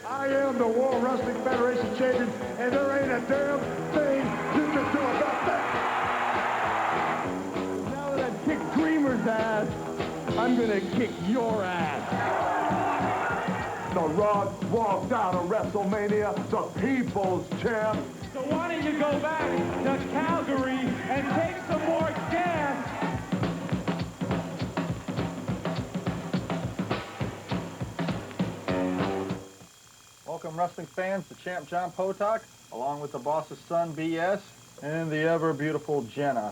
I am the World Wrestling Federation champion, and there ain't a damn thing you can do about that. Now that I've kicked Dreamer's ass, I'm gonna kick your ass. The Rock walked out of WrestleMania, the people's champ. So why don't you go back to Calgary and take some more gas? Welcome, wrestling fans, to Champ John Potok, along with the boss's son, BS, and the ever-beautiful Jenna.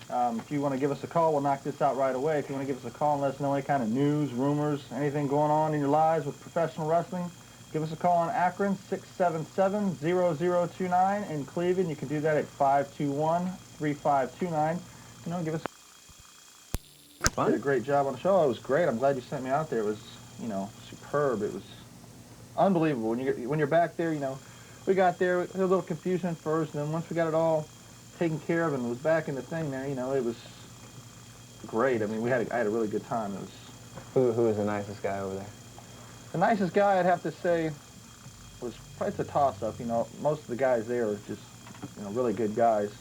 If you want to give us a call, we'll knock this out right away. If you want to give us a call and let us know any kind of news, rumors, anything going on in your lives with professional wrestling, give us a call on Akron, 677-0029. In Cleveland, you can do that at 521-3529. You know, give us Fun? Did a great job on the show. It was great. I'm glad you sent me out there. It was, you know, superb. It was unbelievable. When you're back there, you know, we got there, there was a little confusion at first, and then once we got it all taken care of and was back in the thing there, you know, it was great. I mean, I had a really good time. It was. Who was the nicest guy over there? The nicest guy, I'd have to say, was probably, it's a toss-up. You know, most of the guys there are just, you know, really good guys.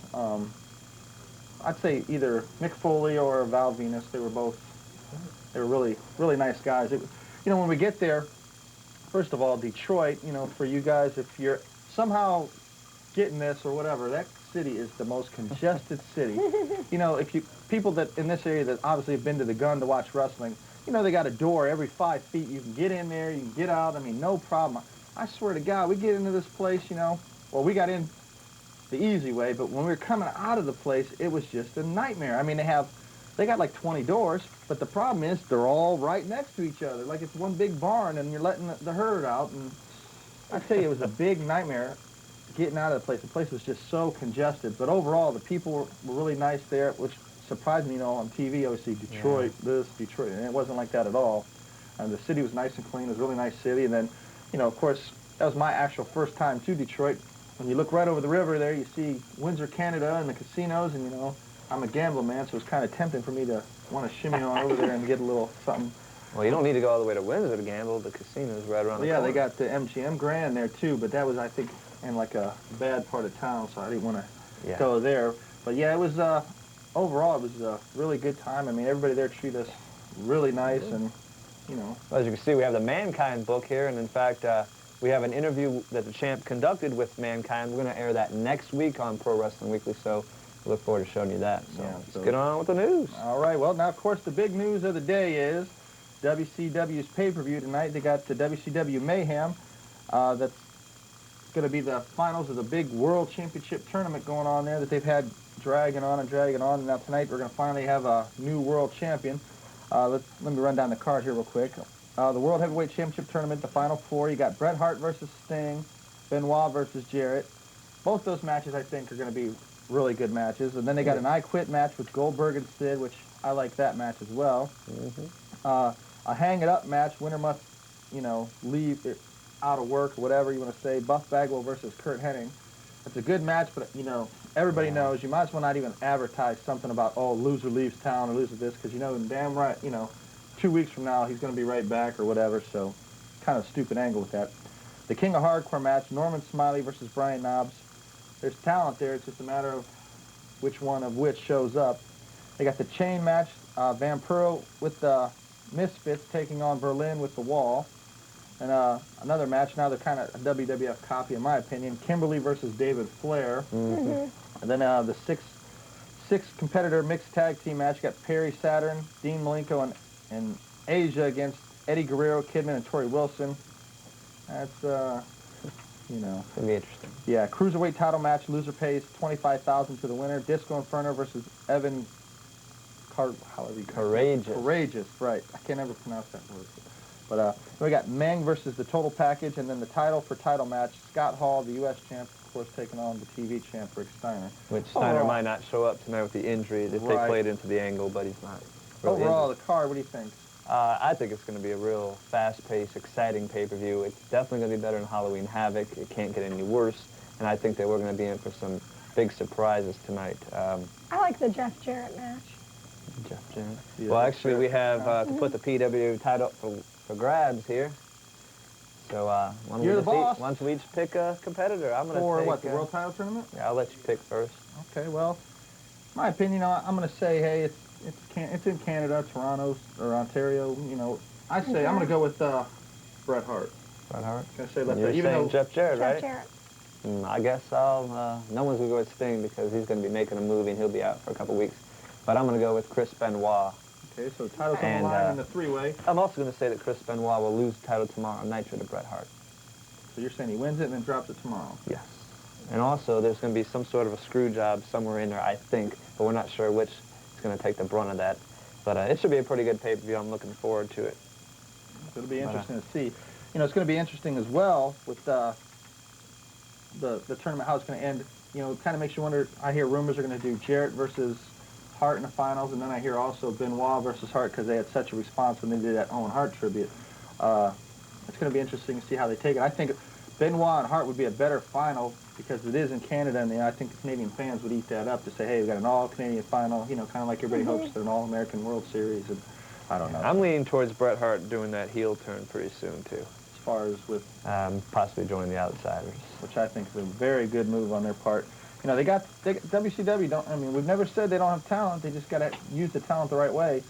I'd say either Mick Foley or Val Venus. They were really, really nice guys. You know, when we get there, first of all, Detroit, you know, for you guys, if you're somehow getting this or whatever, that city is the most congested city. You know, people that in this area that obviously have been to the Gun to watch wrestling, you know, they got a door every 5 feet. You can get in there, you can get out. I mean, no problem. I swear to God, we get into this place, you know, well, we got in the easy way, but when we were coming out of the place, it was just a nightmare. I mean, they got like 20 doors, but the problem is they're all right next to each other, like it's one big barn, and you're letting the herd out. And I tell you, it was a big nightmare getting out of the place. The place was just so congested, but overall, the people were really nice there, which surprised me. You know, on TV, I always see Detroit, this, Detroit, and it wasn't like that at all. And the city was nice and clean. It was a really nice city. And then, you know, of course, that was my actual first time to Detroit. When you look right over the river there, you see Windsor, Canada, and the casinos, and, you know, I'm a gambling man, so it's kind of tempting for me to want to shimmy on over there and get a little something. Well, you don't need to go all the way to Windsor to gamble. The casino's right around the corner. Yeah, they got the MGM Grand there, too, but that was, I think, in like a bad part of town, so I didn't want to go there. But, yeah, it was, overall, it was a really good time. I mean, everybody there treated us really nice, and, you know. Well, as you can see, we have the Mankind book here, and in fact, we have an interview that the champ conducted with Mankind. We're going to air that next week on Pro Wrestling Weekly, so we look forward to showing you that. So let's get on with the news. All right, well, now, of course, the big news of the day is WCW's pay-per-view tonight. They got the WCW Mayhem. That's going to be the finals of the big World Championship tournament going on there that they've had dragging on. And now tonight we're going to finally have a new world champion. Let me run down the card here real quick. The World Heavyweight Championship Tournament, the Final Four, you got Bret Hart versus Sting, Benoit versus Jarrett. Both those matches, I think, are going to be really good matches. And then they got an I Quit match with Goldberg and Sid, which I like that match as well. A Hang It Up match, winner must, you know, leave it out of work, or whatever you want to say. Buff Bagwell versus Kurt Hennig. It's a good match, but, you know, everybody knows you might as well not even advertise something about, oh, loser leaves town or loser this, because you know damn right, you know, 2 weeks from now, he's going to be right back or whatever, so kind of stupid angle with that. The King of Hardcore match, Norman Smiley versus Brian Knobbs. There's talent there. It's just a matter of which one of which shows up. They got the chain match, Vampiro with the Misfits taking on Berlin with the Wall. And another match, now they're kind of a WWF copy in my opinion, Kimberly versus David Flair. And then the six competitor mixed tag team match, you got Perry Saturn, Dean Malenko, and Asia against Eddie Guerrero, Kidman, and Torrie Wilson. That's, you know. It's going to be interesting. Yeah, Cruiserweight title match, loser pays $25,000 to the winner. Disco Inferno versus Evan Courageous, right. I can't ever pronounce that word. But we got Meng versus the Total Package, and then the title match, Scott Hall, the U.S. champ, of course, taking on the TV champ, Rick Steiner. Which Steiner might not show up tonight with the injury if they played into the angle, but he's not. Really overall, the card, what do you think? I think it's going to be a real fast-paced, exciting pay-per-view. It's definitely going to be better than Halloween Havoc. It can't get any worse, and I think that we're going to be in for some big surprises tonight. I like the Jeff Jarrett match. Jeff Jarrett. Yeah, well, actually, we have to put the PWW title up for grabs here. So why don't You're the boss. Why don't we each pick a competitor? I'm going to For take, what, the World Title Tournament? Yeah, I'll let you pick first. Okay, well, my opinion, I'm going to say, hey, it's in Canada, Toronto, or Ontario, you know. I say I'm going to go with Bret Hart. Bret Hart? Can I say You're saying Jeff Jarrett, right? Jeff Jarrett. I guess no one's going to go with Sting because he's going to be making a movie and he'll be out for a couple weeks. But I'm going to go with Chris Benoit. Okay, so the title's on the line in the three-way. I'm also going to say that Chris Benoit will lose the title tomorrow on Nitro to Bret Hart. So you're saying he wins it and then drops it tomorrow? Yes. And also, there's going to be some sort of a screw job somewhere in there, I think, but we're not sure which is going to take the brunt of that. But it should be a pretty good pay-per-view. I'm looking forward to it. It'll be interesting to see. You know, it's going to be interesting as well with the tournament, how it's going to end. You know, it kind of makes you wonder. I hear rumors are going to do Jarrett versus Hart in the finals, and then I hear also Benoit versus Hart because they had such a response when they did that Owen Hart tribute. It's going to be interesting to see how they take it. I think Benoit and Hart would be a better final because it is in Canada, and I think the Canadian fans would eat that up to say, hey, we got an all-Canadian final, you know, kind of like everybody hopes for an all-American World Series, and I don't know. I'm leaning towards Bret Hart doing that heel turn pretty soon, too. As far as with... possibly joining the Outsiders. Which I think is a very good move on their part. You know, WCW don't, I mean, we've never said they don't have talent, they just got to use the talent the right way.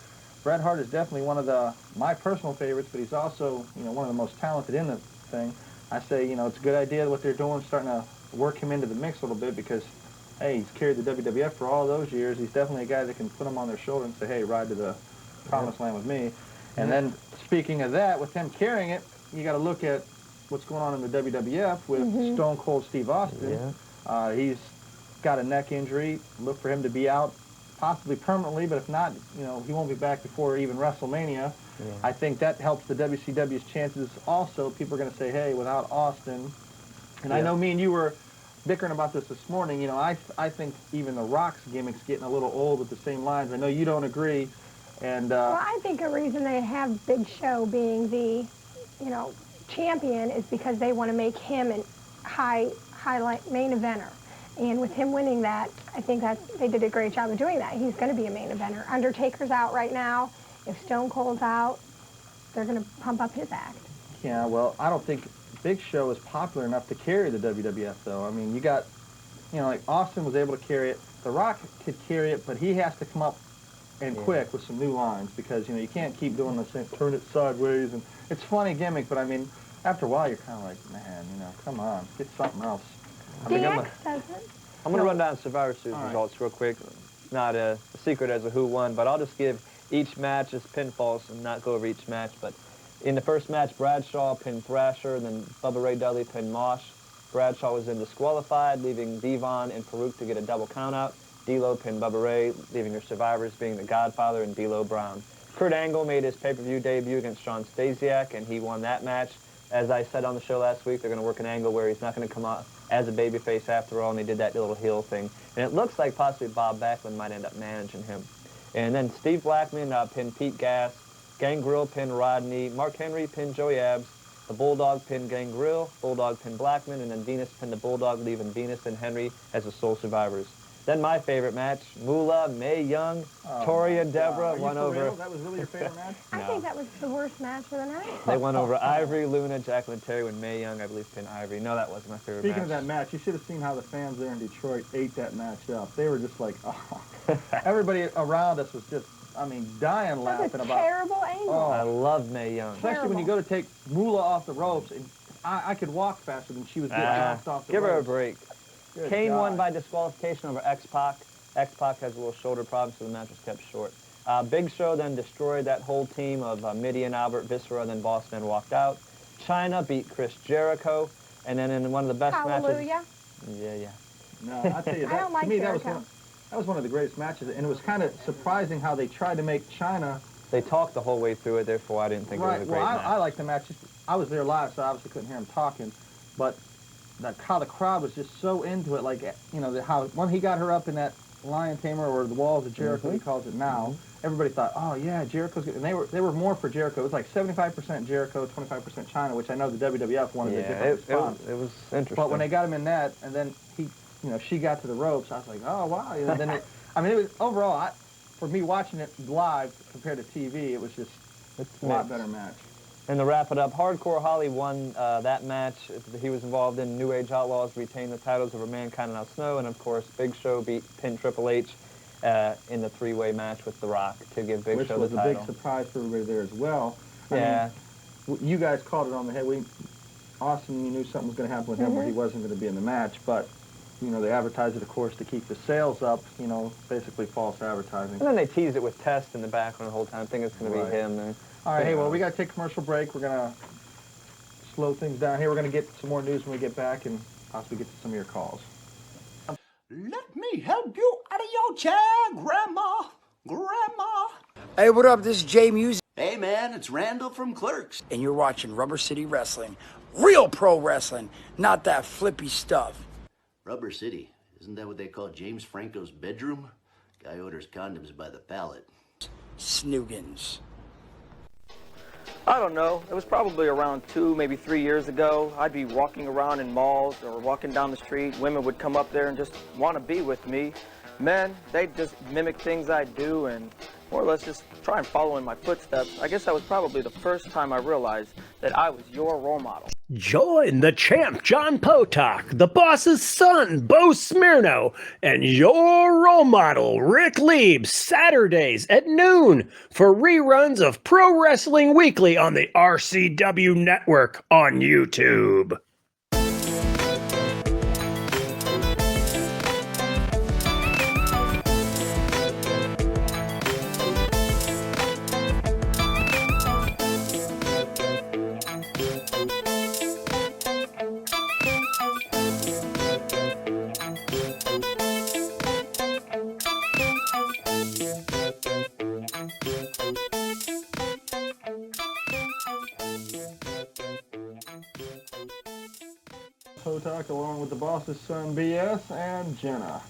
Bret Hart is definitely one of my personal favorites, but he's also, you know, one of the most talented in the thing. I say, you know, it's a good idea what they're doing, starting to work him into the mix a little bit because, hey, he's carried the WWF for all those years. He's definitely a guy that can put him on their shoulder and say, hey, ride to the promised land with me. And then, speaking of that, with him carrying it, you got to look at what's going on in the WWF with Stone Cold Steve Austin. Yeah. He's got a neck injury. Look for him to be out possibly permanently, but if not, you know, he won't be back before even WrestleMania. Yeah. I think that helps the WCW's chances also. People are going to say, hey, without Austin, and I know me and you were bickering about this morning, you know, I think even The Rock's gimmick's getting a little old with the same lines. I know you don't agree. And well, I think a reason they have Big Show being the, you know, champion is because they want to make him a highlight main eventer. And with him winning that, I think that they did a great job of doing that. He's going to be a main eventer. Undertaker's out right now. If Stone Cold's out, they're going to pump up his act. Yeah, well, I don't think Big Show is popular enough to carry the WWF, though. I mean, you got, you know, like Austin was able to carry it. The Rock could carry it, but he has to come up and quick with some new lines because, you know, you can't keep doing the same, turn it sideways. And it's a funny gimmick, but, I mean, after a while, you're kind of like, man, you know, come on, get something else. I'm going to run down Survivor Series results real quick. Not a secret as to who won, but I'll just give each match as pinfalls and not go over each match. But in the first match, Bradshaw pinned Thrasher, then Bubba Ray Dudley pinned Mosh. Bradshaw was then disqualified, leaving Devon and Farouk to get a double countout. D'Lo pinned Bubba Ray, leaving their survivors being the Godfather and D'Lo Brown. Kurt Angle made his pay-per-view debut against Shawn Stasiak, and he won that match. As I said on the show last week, they're going to work an angle where he's not going to come out as a babyface after all, and they did that little heel thing. And it looks like possibly Bob Backlund might end up managing him. And then Steve Blackman pinned Pete Gas, Gangrel pinned Rodney, Mark Henry pinned Joey Abs, the Bulldog pinned Gangrel, Bulldog pinned Blackman, and then Venus pinned the Bulldog, leaving Venus and Henry as the sole survivors. Then my favorite match, Moolah, Mae Young, Tori and Deborah won over. That was really your favorite match? I think that was the worst match of the night. They won over Ivory, Luna, Jacqueline Terry, when Mae Young, I believe, pinned Ivory. No, that wasn't my favorite match. Speaking of that match, you should have seen how the fans there in Detroit ate that match up. They were just like, oh. Everybody around us was just, I mean, dying laughing about. That's a terrible angle. Oh, I love Mae Young. Especially when you go to take Moolah off the ropes, and I could walk faster than she was getting knocked off the give ropes. Her a break. Good Kane God. won by disqualification over X-Pac. X-Pac has a little shoulder problem, so the match was kept short. Big Show then destroyed that whole team of Midian, Albert, Viscera, then Boss Man walked out. China beat Chris Jericho, and then in one of the best matches... Yeah. No, I tell you, I don't like to me, Jericho. that was one of the greatest matches, and it was kind of surprising how they tried to make China... They talked the whole way through it, therefore I didn't think it was a great match. I liked the match. I was there live, so I obviously couldn't hear him talking, but how the crowd was just so into it, like, you know, how when he got her up in that Lion Tamer, or the Walls of Jericho, he calls it now, everybody thought, oh yeah, Jericho's good. And they were more for Jericho. It was like 75% Jericho, 25% China, which I know the WWF wanted a different response. It was interesting. But when they got him in that, and then she got to the ropes, I was like, oh wow. And then it was overall, for me watching it live compared to TV, it was just a lot better match. And to wrap it up, Hardcore Holly won that match. He was involved in New Age Outlaws, retained the titles over Mankind and Al Snow, and of course, Big Show pinned Triple H in the three-way match with The Rock to give Big Show the title. Which was a big surprise for everybody there as well. Yeah. I mean, you guys called it on the head. Austin, you knew something was going to happen with him where he wasn't going to be in the match, but you know, they advertised it, of course, to keep the sales up, you know, basically false advertising. And then they teased it with Test in the background the whole time, thinking it's going to be him. And, all right, hey, well, we got to take a commercial break. We're going to slow things down here. We're going to get some more news when we get back and possibly get to some of your calls. Let me help you out of your chair, Grandma. Grandma. Hey, what up? This is Jay Music. Hey, man, it's Randall from Clerks. And you're watching Rubber City Wrestling. Real pro wrestling, not that flippy stuff. Rubber City. Isn't that what they call James Franco's bedroom? Guy orders condoms by the pallet. Snoogans. I don't know. It was probably around 2, maybe 3 years ago. I'd be walking around in malls or walking down the street. Women would come up there and just want to be with me. Men, they'd just mimic things I do and more or less just try and follow in my footsteps. I guess that was probably the first time I realized that I was your role model. Join the champ, John Potok, the boss's son, Bo Smirnow, and your role model, Rick Lieb, Saturdays at noon for reruns of Pro Wrestling Weekly on the RCW Network on YouTube. Potok along with the boss's son, BS, and Jenna.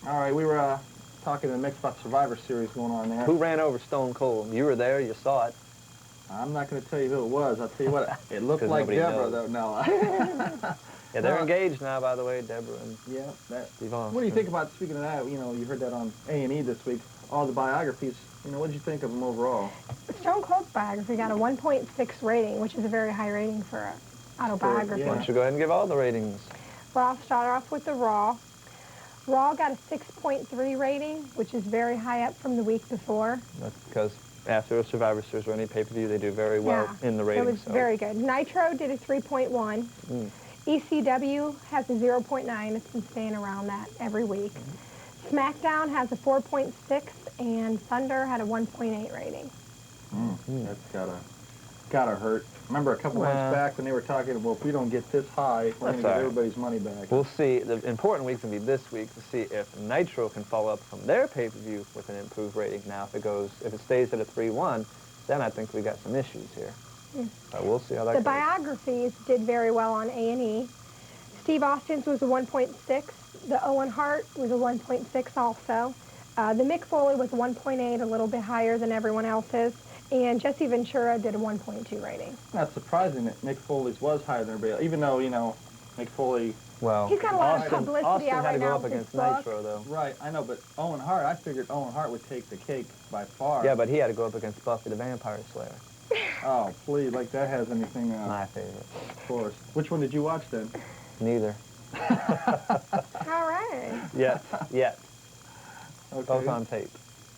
All right, we were talking in the mix about Survivor Series going on there. Who ran over Stone Cold? You were there, you saw it. I'm not going to tell you who it was. I'll tell you what, it looked like Deborah, though. No. Yeah, they're engaged now, by the way, Deborah and Yvonne. What do you think about, speaking of that, you know, you heard that on A&E this week, all the biographies, you know, what did you think of them overall? Stone Cold's biography got a 1.6 rating, which is a very high rating for an autobiography. Why don't you go ahead and give all the ratings? Well, I'll start off with the Raw. Raw got a 6.3 rating, which is very high up from the week before. That's because after a Survivor Series or any pay-per-view, they do very well in the ratings. It was very good. Nitro did a 3.1. ECW has a 0.9. It's been staying around that every week. SmackDown has a 4.6, and Thunder had a 1.8 rating. That's gotta hurt. Remember a couple months back when they were talking, well, if we don't get this high, we're going to get everybody's money back. We'll see. The important week's going to be this week to see if Nitro can follow up from their pay-per-view with an improved rating. Now, if it stays at a 3-1, then I think we got some issues here. But we'll see how that goes. The biographies did very well on A&E. Steve Austin's was a 1.6. The Owen Hart was a 1.6 also. The Mick Foley was a 1.8, a little bit higher than everyone else's. And Jesse Ventura did a 1.2 rating. That's surprising that Mick Foley's was higher than everybody else, even though, you know, Mick Foley... Well, he's got a lot of publicity Austin out had to right go now up with against his book. Nitro, though. Right, I know, but Owen Hart, I figured Owen Hart would take the cake by far. Yeah, but he had to go up against Buffy the Vampire Slayer. Oh, please, like that has anything... My favorite. Of course. Which one did you watch, then? Neither. All right. Yet. Okay. Both on tape.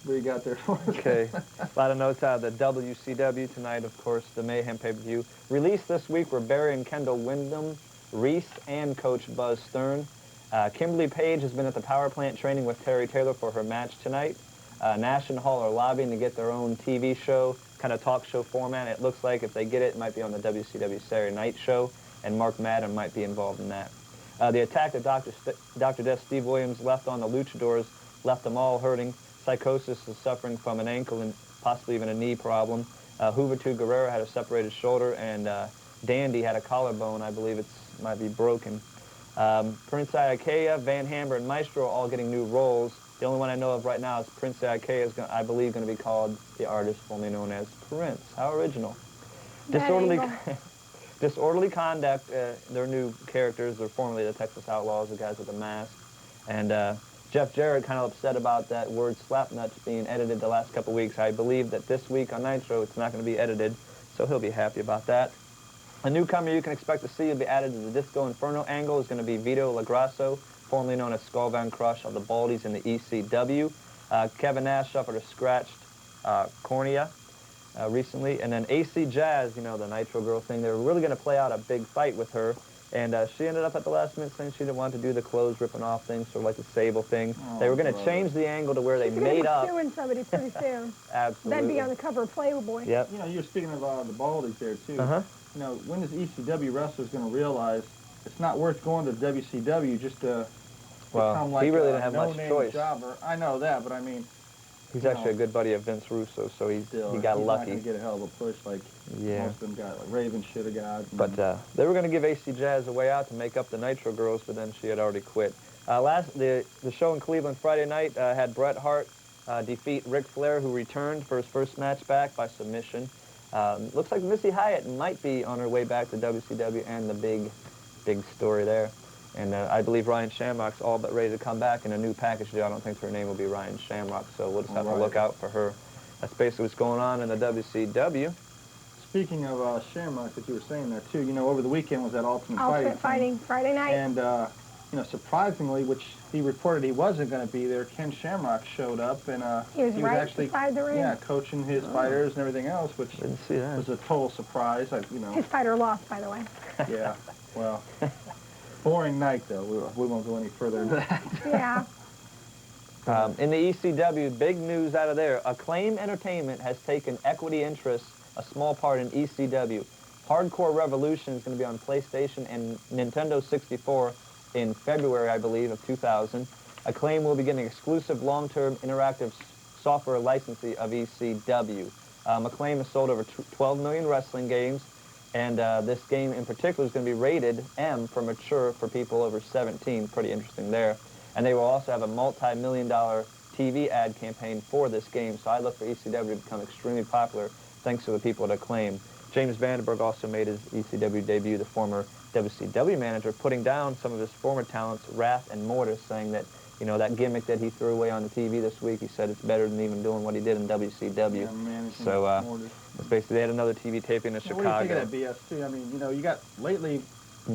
What you got there for us? Okay. A lot of notes out of the WCW tonight, of course, the Mayhem pay-per-view. Released this week were Barry and Kendall Windham, Reese, and Coach Buzz Stern. Kimberly Page has been at the power plant training with Terry Taylor for her match tonight. Nash and Hall are lobbying to get their own TV show, kind of talk show format. It looks like if they get it, it might be on the WCW Saturday Night Show, and Mark Madden might be involved in that. The attack that Dr. Death Steve Williams left on the Luchadors left them all hurting. Psychosis is suffering from an ankle and possibly even a knee problem. Juventud Guerrero had a separated shoulder, and Dandy had a collarbone. I believe it might be broken. Prince Iakea, Van Hammer, and Maestro are all getting new roles. The only one I know of right now is Prince Iakea is, I believe, going to be called the artist formerly known as Prince. How original. Disorderly Conduct, their new characters. They're formerly the Texas Outlaws, the guys with the mask. And Jeff Jarrett kind of upset about that word slapnuts being edited the last couple weeks. I believe that this week on Nitro it's not going to be edited, so he'll be happy about that. A newcomer you can expect to see will be added to the Disco Inferno angle is going to be Vito Lagrasso, formerly known as Skull Van Crush of the Baldies in the ECW. Kevin Nash suffered a scratched cornea recently. And then AC Jazz, you know, the Nitro Girl thing, they were really going to play out a big fight with her. And she ended up at the last minute saying she didn't want to do the clothes ripping off thing, sort of like the Sable thing. They were going to change the angle to where they made up. She's going to be suing somebody pretty soon. Absolutely. That'd be on the cover of Playboy. Yep. You know, you were speaking of the Baldies there, too. Uh-huh. You know, when is ECW wrestlers going to realize it's not worth going to WCW just to become like he really didn't have no much name choice. Jobber? I know that, but I mean, he's actually a good buddy of Vince Russo, so he got lucky. He's not going to get a hell of a push like most of them got, like Raven should have got. But they were going to give AC Jazz a way out to make up the Nitro Girls, but then she had already quit. The show in Cleveland Friday night had Bret Hart defeat Ric Flair, who returned for his first match back by submission. Looks like Missy Hyatt might be on her way back to WCW, and the big story there. And I believe Ryan Shamrock's all but ready to come back in a new package deal. I don't think her name will be Ryan Shamrock, so we'll just have to look out for her. That's basically what's going on in the WCW. Speaking of Shamrock, that you were saying there too, you know, over the weekend was that Ultimate Fighting Friday night. And, you know, surprisingly, which he reported he wasn't going to be there, Ken Shamrock showed up, and he was right actually beside the ring. Yeah, coaching his fighters and everything else, which didn't see that. was a total surprise. You know. His fighter lost, by the way. Yeah, well, boring night, though. We won't go any further into that. Yeah. In the ECW, big news out of there. Acclaim Entertainment has taken equity interest, a small part in ECW. Hardcore Revolution is going to be on PlayStation and Nintendo 64 in February, I believe, of 2000. Acclaim will be getting exclusive long-term interactive software licensing of ECW. Acclaim has sold over 12 million wrestling games, and this game in particular is going to be rated M for mature for people over 17. Pretty interesting there. And they will also have a multi-million-dollar TV ad campaign for this game, so I look for ECW to become extremely popular thanks to the people at Acclaim. James Vandenberg also made his ECW debut, the former WCW manager, putting down some of his former talents, Wrath and Mortis, saying that, you know, that gimmick that he threw away on the TV this week, he said it's better than even doing what he did in WCW. Yeah, so, basically, they had another TV taping in Chicago. What do you think of that BS, too? I mean, you know, you got, lately,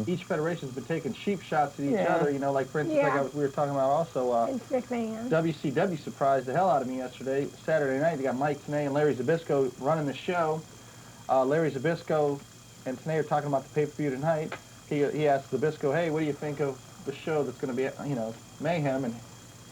each federation's been taking cheap shots at each other, you know, like, for instance, like we were talking about also, WCW surprised the hell out of me yesterday. Saturday night, they got Mike Tenay and Larry Zbyszko running the show. Larry Zbyszko and Tenay are talking about the pay-per-view tonight. He asked Zbyszko, hey, what do you think of the show that's going to be, you know, Mayhem? And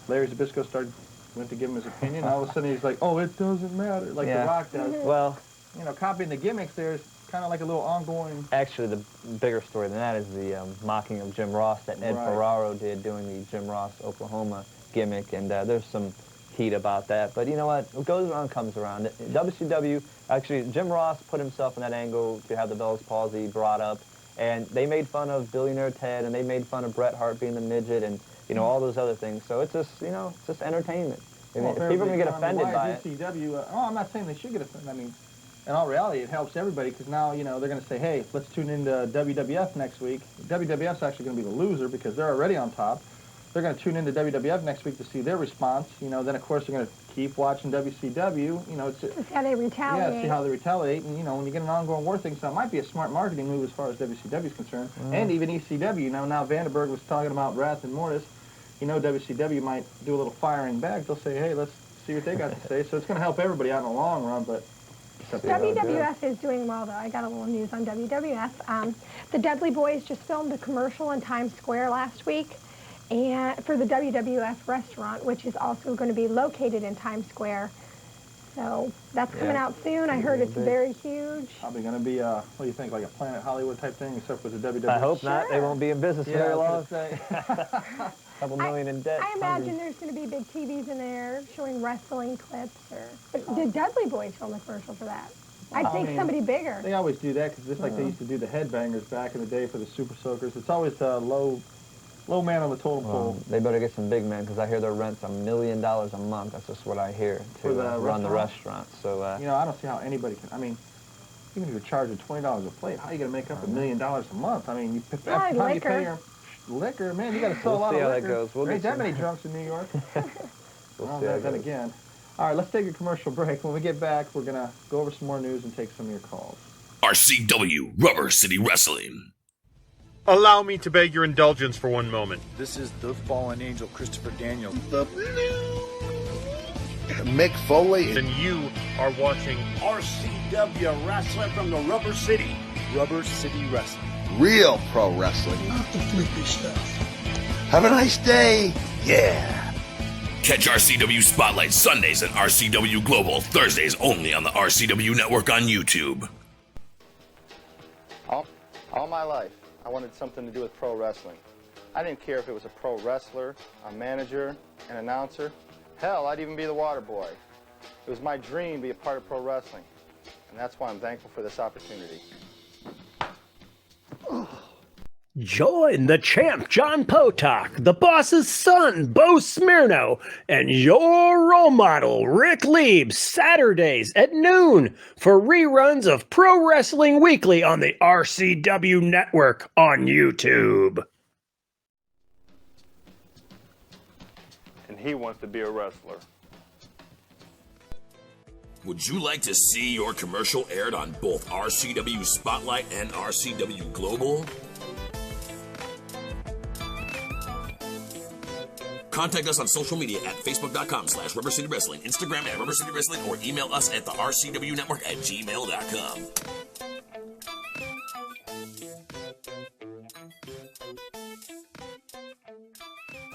Larry Zbyszko went to give him his opinion. All of a sudden, he's like, oh, it doesn't matter, like The Rock does. Well, you know, copying the gimmicks there is kind of like a little ongoing... Actually, the bigger story than that is the mocking of Jim Ross that Ed Ferraro did doing the Jim Ross Oklahoma gimmick, and there's some heat about that. But you know what goes around comes around. WCW, actually, Jim Ross put himself in that angle to have the Bell's palsy brought up, and they made fun of Billionaire Ted, and they made fun of Bret Hart being the midget, and you know all those other things. So it's just, you know, it's just entertainment. Well, if people are gonna get offended by it. WCW, I'm not saying they should get offended. I mean, in all reality, it helps everybody because now, you know, they're going to say, hey, let's tune into WWF next week. WWF's actually going to be the loser because they're already on top. They're going to tune into WWF next week to see their response. You know, then, of course, they're going to keep watching WCW. You know, to see how they retaliate. Yeah, see how they retaliate. And, you know, when you get an ongoing war thing, so it might be a smart marketing move as far as WCW is concerned. And even ECW. You know, now Vandenberg was talking about Wrath and Mortis. You know, WCW might do a little firing back. They'll say, hey, let's see what they got to say. So it's going to help everybody out in the long run, but... WWF is doing well, though. I got a little news on WWF. The Dudley Boys just filmed a commercial in Times Square last week and for the WWF restaurant, which is also going to be located in Times Square. So that's coming out soon. I heard it's very huge. Probably going to be, what do you think, like a Planet Hollywood type thing, except for the WWF? I hope not. They won't be in business for very long. Couple million in debt. I imagine there's going to be big TVs in there showing wrestling clips. But the Dudley Boys filmed a commercial for that. I'd think somebody bigger. They always do that because just like they used to do the Headbangers back in the day for the Super Soakers, it's always the low man on the totem pole. They better get some big men because I hear their rent's $1 million a month. That's just what I hear to run the restaurant. So you know, I don't see how anybody can. I mean, even if you're charging $20 a plate, how are you going to make up $1 million a month? I mean, after the time you pay your liquor, man, you got to sell a lot of liquor. We'll see how that goes. There ain't that many drunks in New York. We'll see then again. All right, let's take a commercial break. When we get back, we're going to go over some more news and take some of your calls. RCW Rubber City Wrestling. Allow me to beg your indulgence for one moment. This is the fallen angel, Christopher Daniels. The Mick Foley. And you are watching RCW Wrestling from the Rubber City. Rubber City Wrestling. Real pro wrestling. Not the flippy stuff. Have a nice day. Yeah. Catch RCW Spotlight Sundays and RCW Global Thursdays only on the RCW Network on YouTube. All my life, I wanted something to do with pro wrestling. I didn't care if it was a pro wrestler, a manager, an announcer. Hell, I'd even be the water boy. It was my dream to be a part of pro wrestling, and that's why I'm thankful for this opportunity. Join the champ, John Potok, the boss's son, Bo Smirnow, and your role model, Rick Liebs, Saturdays at noon for reruns of Pro Wrestling Weekly on the RCW Network on YouTube. And he wants to be a wrestler. Would you like to see your commercial aired on both RCW Spotlight and RCW Global? Contact us on social media at facebook.com/Rubber City Wrestling, Instagram at Rubber City Wrestling, or email us at the RCW Network at gmail.com.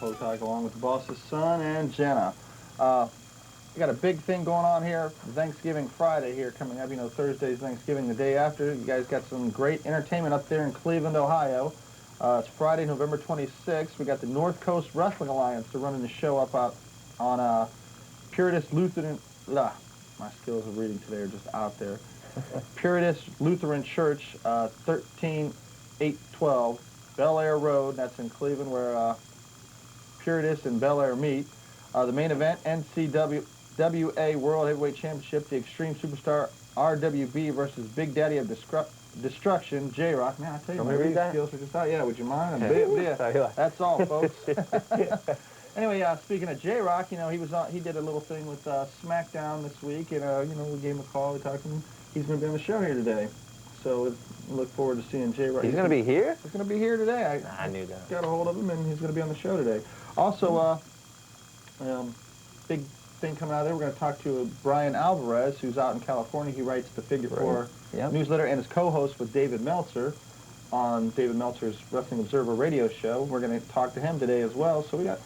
Potok along with the boss's son and Jenna. We got a big thing going on here. Thanksgiving Friday here coming up. You know, Thursday's Thanksgiving the day after. You guys got some great entertainment up there in Cleveland, Ohio. It's Friday, November 26th. We got the North Coast Wrestling Alliance. They're running the show up out on Puritas Lutheran. My skills of reading today are just out there. Puritas Lutheran Church, 13812 Bel Air Road. That's in Cleveland, where Puritas and Bel Air meet. The main event, NCWA World Heavyweight Championship, the Extreme Superstar RWB versus Big Daddy of Destruction, J-Rock. Man, I tell you, my reading skills are just out. Yeah, would you mind? That's all, folks. Anyway, speaking of J-Rock, you know, he did a little thing with SmackDown this week, and you know, we gave him a call. We talked to him. He's going to be on the show here today, so we look forward to seeing J-Rock. He's going to be here? He's going to be here today. I knew that. Got a hold of him, and he's going to be on the show today. Also, big thing coming out of there. We're going to talk to Brian Alvarez, who's out in California. He writes the Figure 4 newsletter and is co-host with David Meltzer on David Meltzer's Wrestling Observer radio show. We're going to talk to him today as well. So we got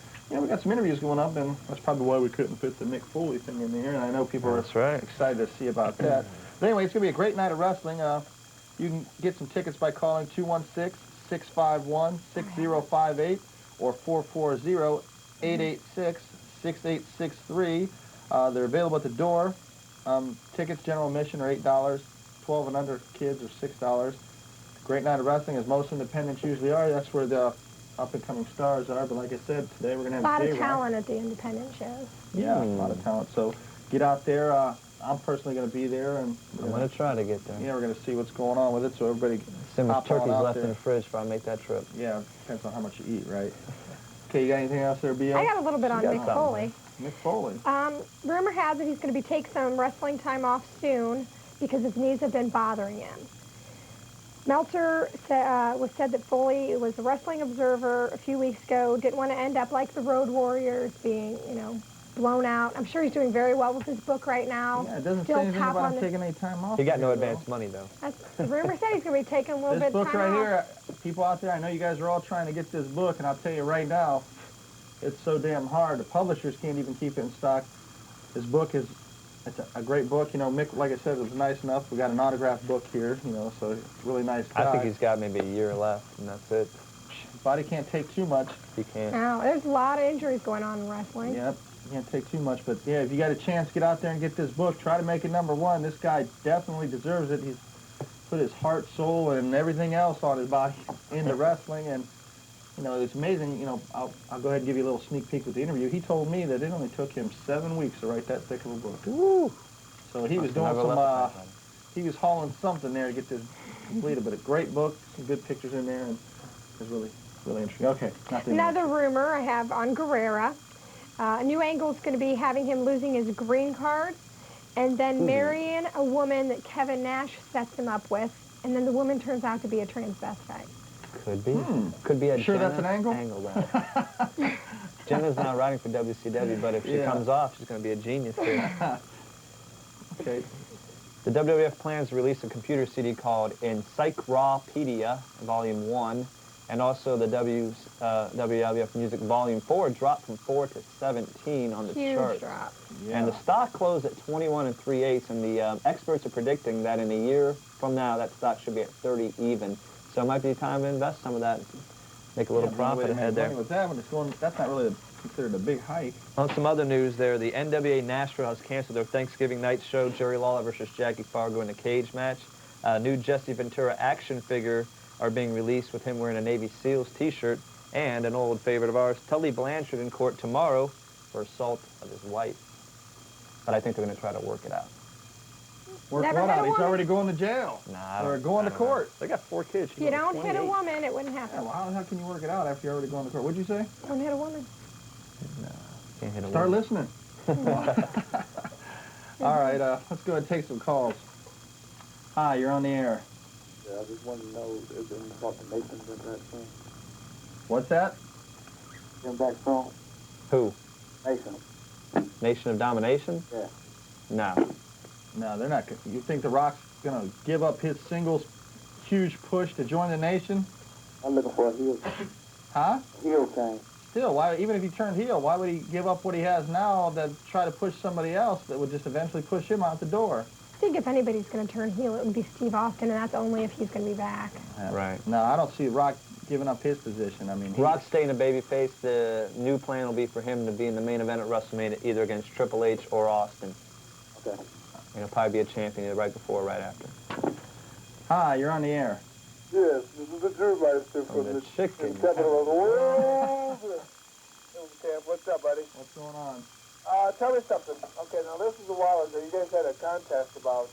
some interviews going up, and that's probably why we couldn't fit the Mick Foley thing in there. And I know people are excited to see about that. But anyway, it's going to be a great night of wrestling. You can get some tickets by calling 216-651-6058 or 440-886-6863. They're available at the door. Tickets, general admission, are $8. 12 and under kids are $6. Great night of wrestling, as most independents usually are. That's where the up-and-coming stars are. But like I said, today we're going to have a lot of talent at the independent shows. Yeah, a lot of talent. So get out there. I'm personally going to be there, and I'm going to try to get there. Yeah, we're going to see what's going on with it. So everybody, see how much turkey's left in the fridge before I make that trip. Yeah, depends on how much you eat, right? Okay, you got anything else there, B.O.? I got a little bit on Mick Foley. Mick Foley. Rumor has it he's going to be taking some wrestling time off soon because his knees have been bothering him. Meltzer said that Foley was a Wrestling Observer a few weeks ago, didn't want to end up like the Road Warriors, being, you know, blown out. I'm sure he's doing very well with his book right now. Yeah, it doesn't say anything about taking any time off. He got no advance money, though. The rumor said he's going to be taking a little bit of time off. This book right here, people out there, I know you guys are all trying to get this book, and I'll tell you right now, it's so damn hard. The publishers can't even keep it in stock. This book is, it's a great book. You know, Mick, like I said, was nice enough. We got an autographed book here, you know, so it's a really nice guy. I think he's got maybe a year left, and that's it. Body can't take too much. He can't. No, there's a lot of injuries going on in wrestling. Yep, can't take too much. But, yeah, if you got a chance, get out there and get this book. Try to make it #1. This guy definitely deserves it. He's put his heart, soul, and everything else on his body into wrestling, and you know, it's amazing. You know, I'll go ahead and give you a little sneak peek with the interview. He told me that it only took him 7 weeks to write that thick of a book. Woo! So he was doing some, he was hauling something there to get this completed. But a great book, some good pictures in there, and it was really, really interesting. Okay, another rumor I have on Guerrera. A new angle is going to be having him losing his green card, and then marrying a woman that Kevin Nash sets him up with, and then the woman turns out to be a transvestite. Could be. Could be a Sure Jenna that's an angle? there. Jenna's not riding for WCW, but if she comes off, she's going to be a genius here. Okay. The WWF plans to release a computer CD called Encyclopedia Volume 1, and also the WWF Music Volume 4 dropped from 4 to 17 on the Huge charts. drop. Yeah. And the stock closed at 21 3/8, and the experts are predicting that in a year from now, that stock should be at 30 even. So it might be time to invest some of that, make a little profit ahead there. With that, when it's going, that's not really considered a big hike. On some other news there, the NWA Nashville has canceled their Thanksgiving night show, Jerry Lawler versus Jackie Fargo in a cage match. New Jesse Ventura action figure are being released with him wearing a Navy SEALs t-shirt, and an old favorite of ours, Tully Blanchard in court tomorrow for assault of his wife. But I think they're going to try to work it out. Work what out? He's already going to jail. Nah, or going to court. They got 4 kids. If you don't hit a woman, it wouldn't happen. Yeah, well, how the hell can you work it out after you're already going to court? What'd you say? Don't hit a woman. No, can't hit a Start woman. listening. All right, let's go ahead and take some calls. Hi, you're on the air. Yeah, I just wanted to know if they about the Masons in that thing. What's that? Come back strong. Who? Mason. Nation of Domination? Yeah. No. No, they're not. You think The Rock's going to give up his singles huge push to join the Nation? I'm looking for a heel. Huh? Heel thing. Still, why? Even if he turned heel, why would he give up what he has now to try to push somebody else that would just eventually push him out the door? I think if anybody's going to turn heel, it would be Steve Austin, and that's only if he's going to be back. Right. No, I don't see Rock giving up his position. I mean, Rock's staying a babyface. The new plan will be for him to be in the main event at WrestleMania, either against Triple H or Austin. Okay. And he'll probably be a champion either right before or right after. Hi, you're on the air. Yes, this is the Drew Meister from the chicken capital of the world. What's up, buddy? What's going on? Tell me something. Okay, now this is a while ago. You guys had a contest about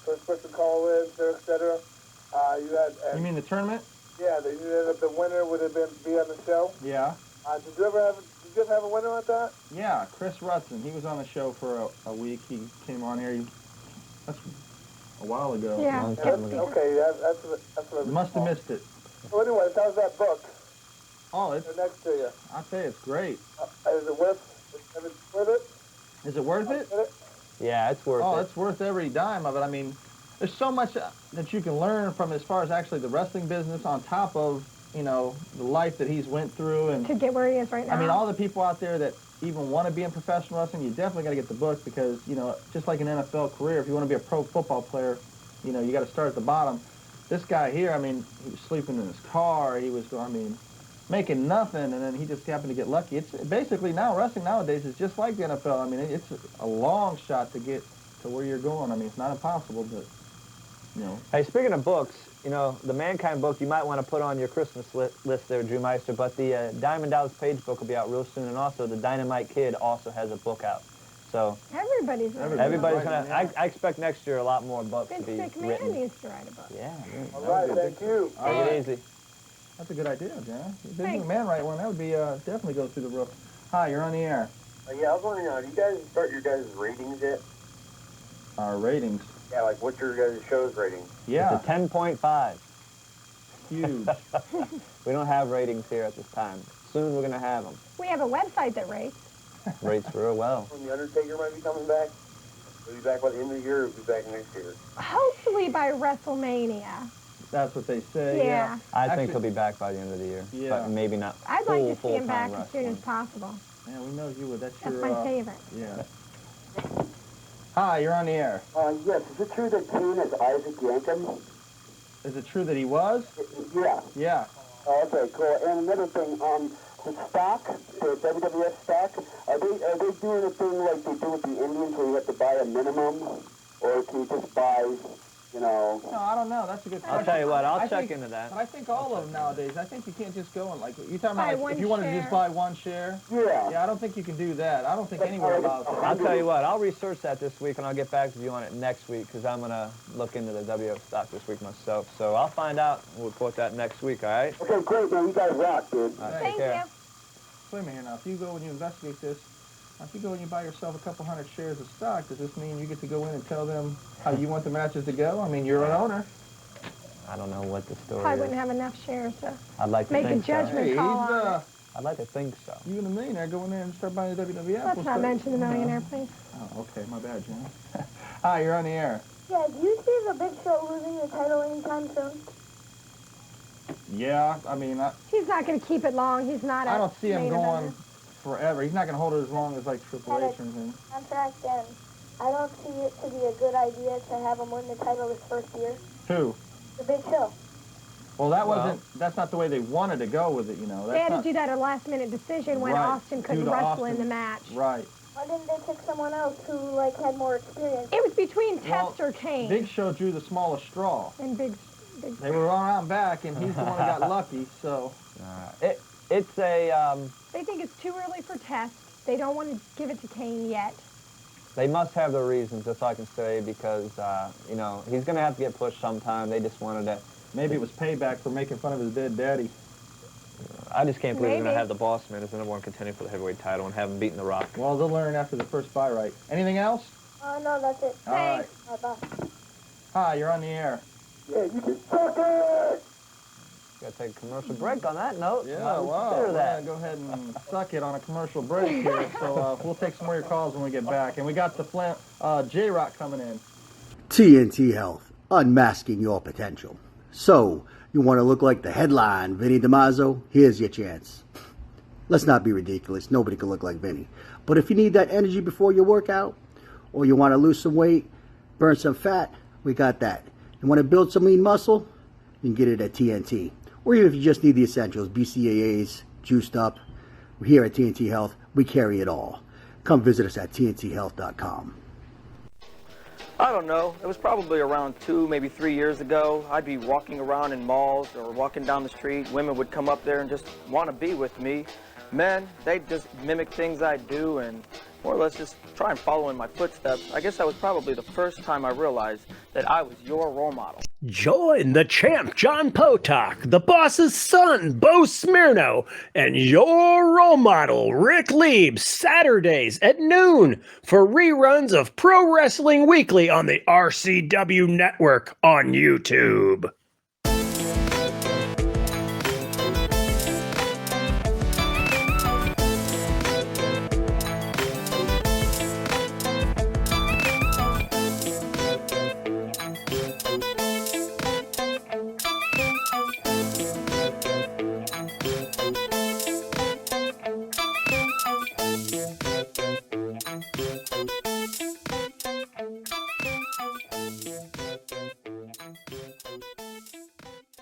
first person call-ins, etc. You had. You mean the tournament? Yeah, you ended up the winner would have be on the show. Yeah. Did you ever have a winner on that? Yeah, Chris Rutson. He was on the show for a week. He came on here. That's a while ago. Yeah. A long time ago. Okay, that's what You must have missed it. So anyways, how's that book? Oh, it's They're next to you. I'll tell you, it's great. Is it worth it? Is it worth it? Yeah, it's worth it. Oh, it's worth every dime of it. I mean, there's so much that you can learn from as far as actually the wrestling business on top of, you know, the life that he's went through. And to get where he is right now. I mean, all the people out there that even want to be in professional wrestling, you definitely got to get the book because, you know, just like an NFL career, if you want to be a pro football player, you know, you got to start at the bottom. This guy here, I mean, he was sleeping in his car. He was, I mean, making nothing, and then he just happened to get lucky. It's basically now, wrestling nowadays is just like the NFL. I mean, it's a long shot to get to where you're going. I mean, it's not impossible, but, you know. Hey, speaking of books, you know, the Mankind book you might want to put on your Christmas list there, Drew Meister, but the Diamond Dallas Page book will be out real soon, and also the Dynamite Kid also has a book out. So everybody's gonna. I expect next year a lot more books to be Vince McMahon written. needs to write a book. Yeah. All right, thank you. Take it easy. That's a good idea, Jenna. Vince McMahon write one, that would be definitely go through the roof. Hi, you're on the air. Yeah, I was wondering, do you guys start your guys' ratings yet? Our ratings. Yeah, like what's your guys' show's rating? Yeah. It's a 10.5. Huge. We don't have ratings here at this time. Soon we're gonna have them. We have a website that rates. Rates real well. When the Undertaker might be coming back, he'll be back by the end of the year. He'll be back next year. Hopefully by WrestleMania. That's what they say. Yeah. I think he'll be back by the end of the year. Yeah. But maybe not. I'd like to see him back full-time as soon as wrestling. possible. Yeah, we know you would. That's That's your, my favorite. Yeah. Hi, you're on the air. Yes, is it true that Kane is Isaac Yankem? Is it true that he was? Yeah. Yeah. Okay, cool. And another thing, the stock, the WWF stock, are they doing a thing like they do with the Indians where you have to buy a minimum? Or can you just buy, you know... No, I don't know. That's a good question. I'll tell you what, I'll check think, into that. But I think all of them nowadays, I think you can't just go and, like, you're talking Buy about, like, one if you wanted to share. just buy one share? Yeah. Yeah, I don't think you can do that. I don't think anywhere allows that. I'll tell you what, I'll research that this week and I'll get back to you on it next week because I'm going to look into the WWF stock this week myself. So I'll find out and we'll report that next week, all right? Okay, great, man. You guys rock, dude. All right, Thank take care. you. Wait a minute now. If you go and you investigate this, If you go and you buy yourself a couple hundred shares of stock, does this mean you get to go in and tell them how you want the matches to go? I mean, you're an owner. I don't know what the story I is. wouldn't have enough shares to I'd like to make a think so. judgment call on it. I'd like to think so. You and a millionaire go in there and start buying the WWF. Let's not mention the millionaire, please. Oh, okay. My bad, Jenna. Hi, you're on the air. Yeah, do you see the Big Show losing the title anytime soon? Yeah, I mean, He's not going to keep it long. He's not. I don't see him main going eventer. forever. He's not going to hold it as long as like Triple H or anything. Contract, and I don't see it to be a good idea to have him win the title his first year. Who? The Big Show. Well, that's not the way they wanted to go with it, you know. They had to do that a last-minute decision when Austin couldn't wrestle in the match. Right. Why didn't they pick someone else who had more experience? It was between Test or Kane. Big Show drew the smallest straw. And Big. They were around back, and he's the one that got lucky. So. It's a. They think it's too early for Test. They don't want to give it to Kane yet. They must have their reasons. That's all I can say because you know he's going to have to get pushed sometime. They just wanted to. Maybe it was payback for making fun of his dead daddy. I just can't believe they're going to have the Boss Man as the #1 contender for the heavyweight title and have him beating The Rock. Well, they'll learn after the first fight, right? Anything else? No, that's it. All right. Bye. Hi, you're on the air. Yeah, you can suck it! Got to take a commercial break on that note. Yeah, Well, wow. consider We're that. going to go ahead and suck it on a commercial break here. So we'll take some more of your calls when we get back. And we got the J-Rock coming in. TNT Health, unmasking your potential. So, you want to look like the headline, Vinny DiMaggio? Here's your chance. Let's not be ridiculous. Nobody can look like Vinny. But if you need that energy before your workout, or you want to lose some weight, burn some fat, we got that. You want to build some lean muscle? You can get it at TNT. Or even if you just need the essentials, BCAAs, juiced up. Here at TNT Health, we carry it all. Come visit us at TNTHealth.com. I don't know. It was probably around 2, maybe 3 years ago. I'd be walking around in malls or walking down the street. Women would come up there and just want to be with me. Men, they'd just mimic things I do and more or less just try and follow in my footsteps. I guess that was probably the first time I realized that I was your role model. Join the champ, John Potok, the boss's son, Bo Smirnow, and your role model, Rick Lieb, Saturdays at noon for reruns of Pro Wrestling Weekly on the RCW Network on YouTube.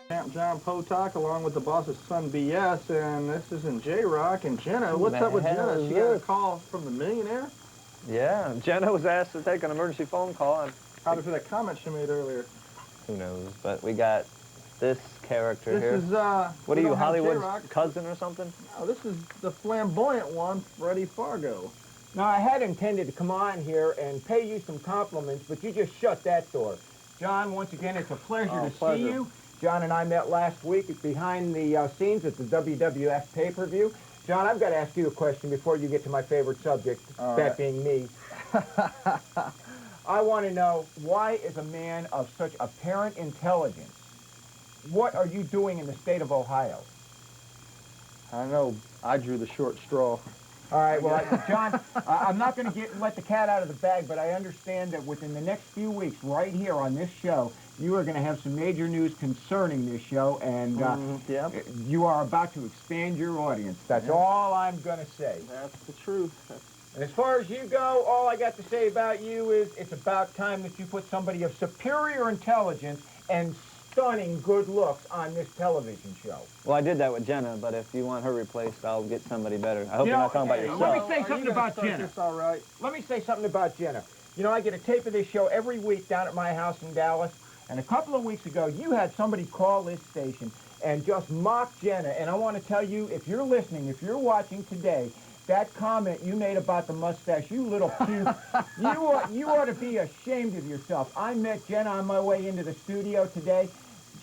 Champ John Potok along with the boss's son BS, and this isn't J-Rock. And Jenna, what's up with Jenna? She got a call from the millionaire? Yeah, Jenna was asked to take an emergency phone call. And probably for that comment she made earlier. Who knows? But we got this character here. This is, what are you, Hollywood's cousin or something? No, this is the flamboyant one, Freddie Fargo. Now, I had intended to come on here and pay you some compliments, but you just shut that door. John, once again, it's a pleasure to see you. John and I met last week behind the scenes at the WWF pay-per-view. John, I've got to ask you a question before you get to my favorite subject, that being me. I want to know, why is a man of such apparent intelligence, what are you doing in the state of Ohio? I know, I drew the short straw. All right, well, John, I'm not going to let the cat out of the bag, but I understand that within the next few weeks, right here on this show, you are going to have some major news concerning this show, and you are about to expand your audience. That's all I'm going to say. That's the truth. And as far as you go, all I got to say about you is it's about time that you put somebody of superior intelligence and stunning good looks on this television show. Well, I did that with Jenna, but if you want her replaced, I'll get somebody better. I hope you're not talking about yourself. Let me say something about Jenna. All right. Let me say something about Jenna. You know, I get a tape of this show every week down at my house in Dallas, and a couple of weeks ago, you had somebody call this station and just mock Jenna, and I want to tell you, if you're listening, if you're watching today, that comment you made about the mustache, you little puke, you ought to be ashamed of yourself. I met Jenna on my way into the studio today.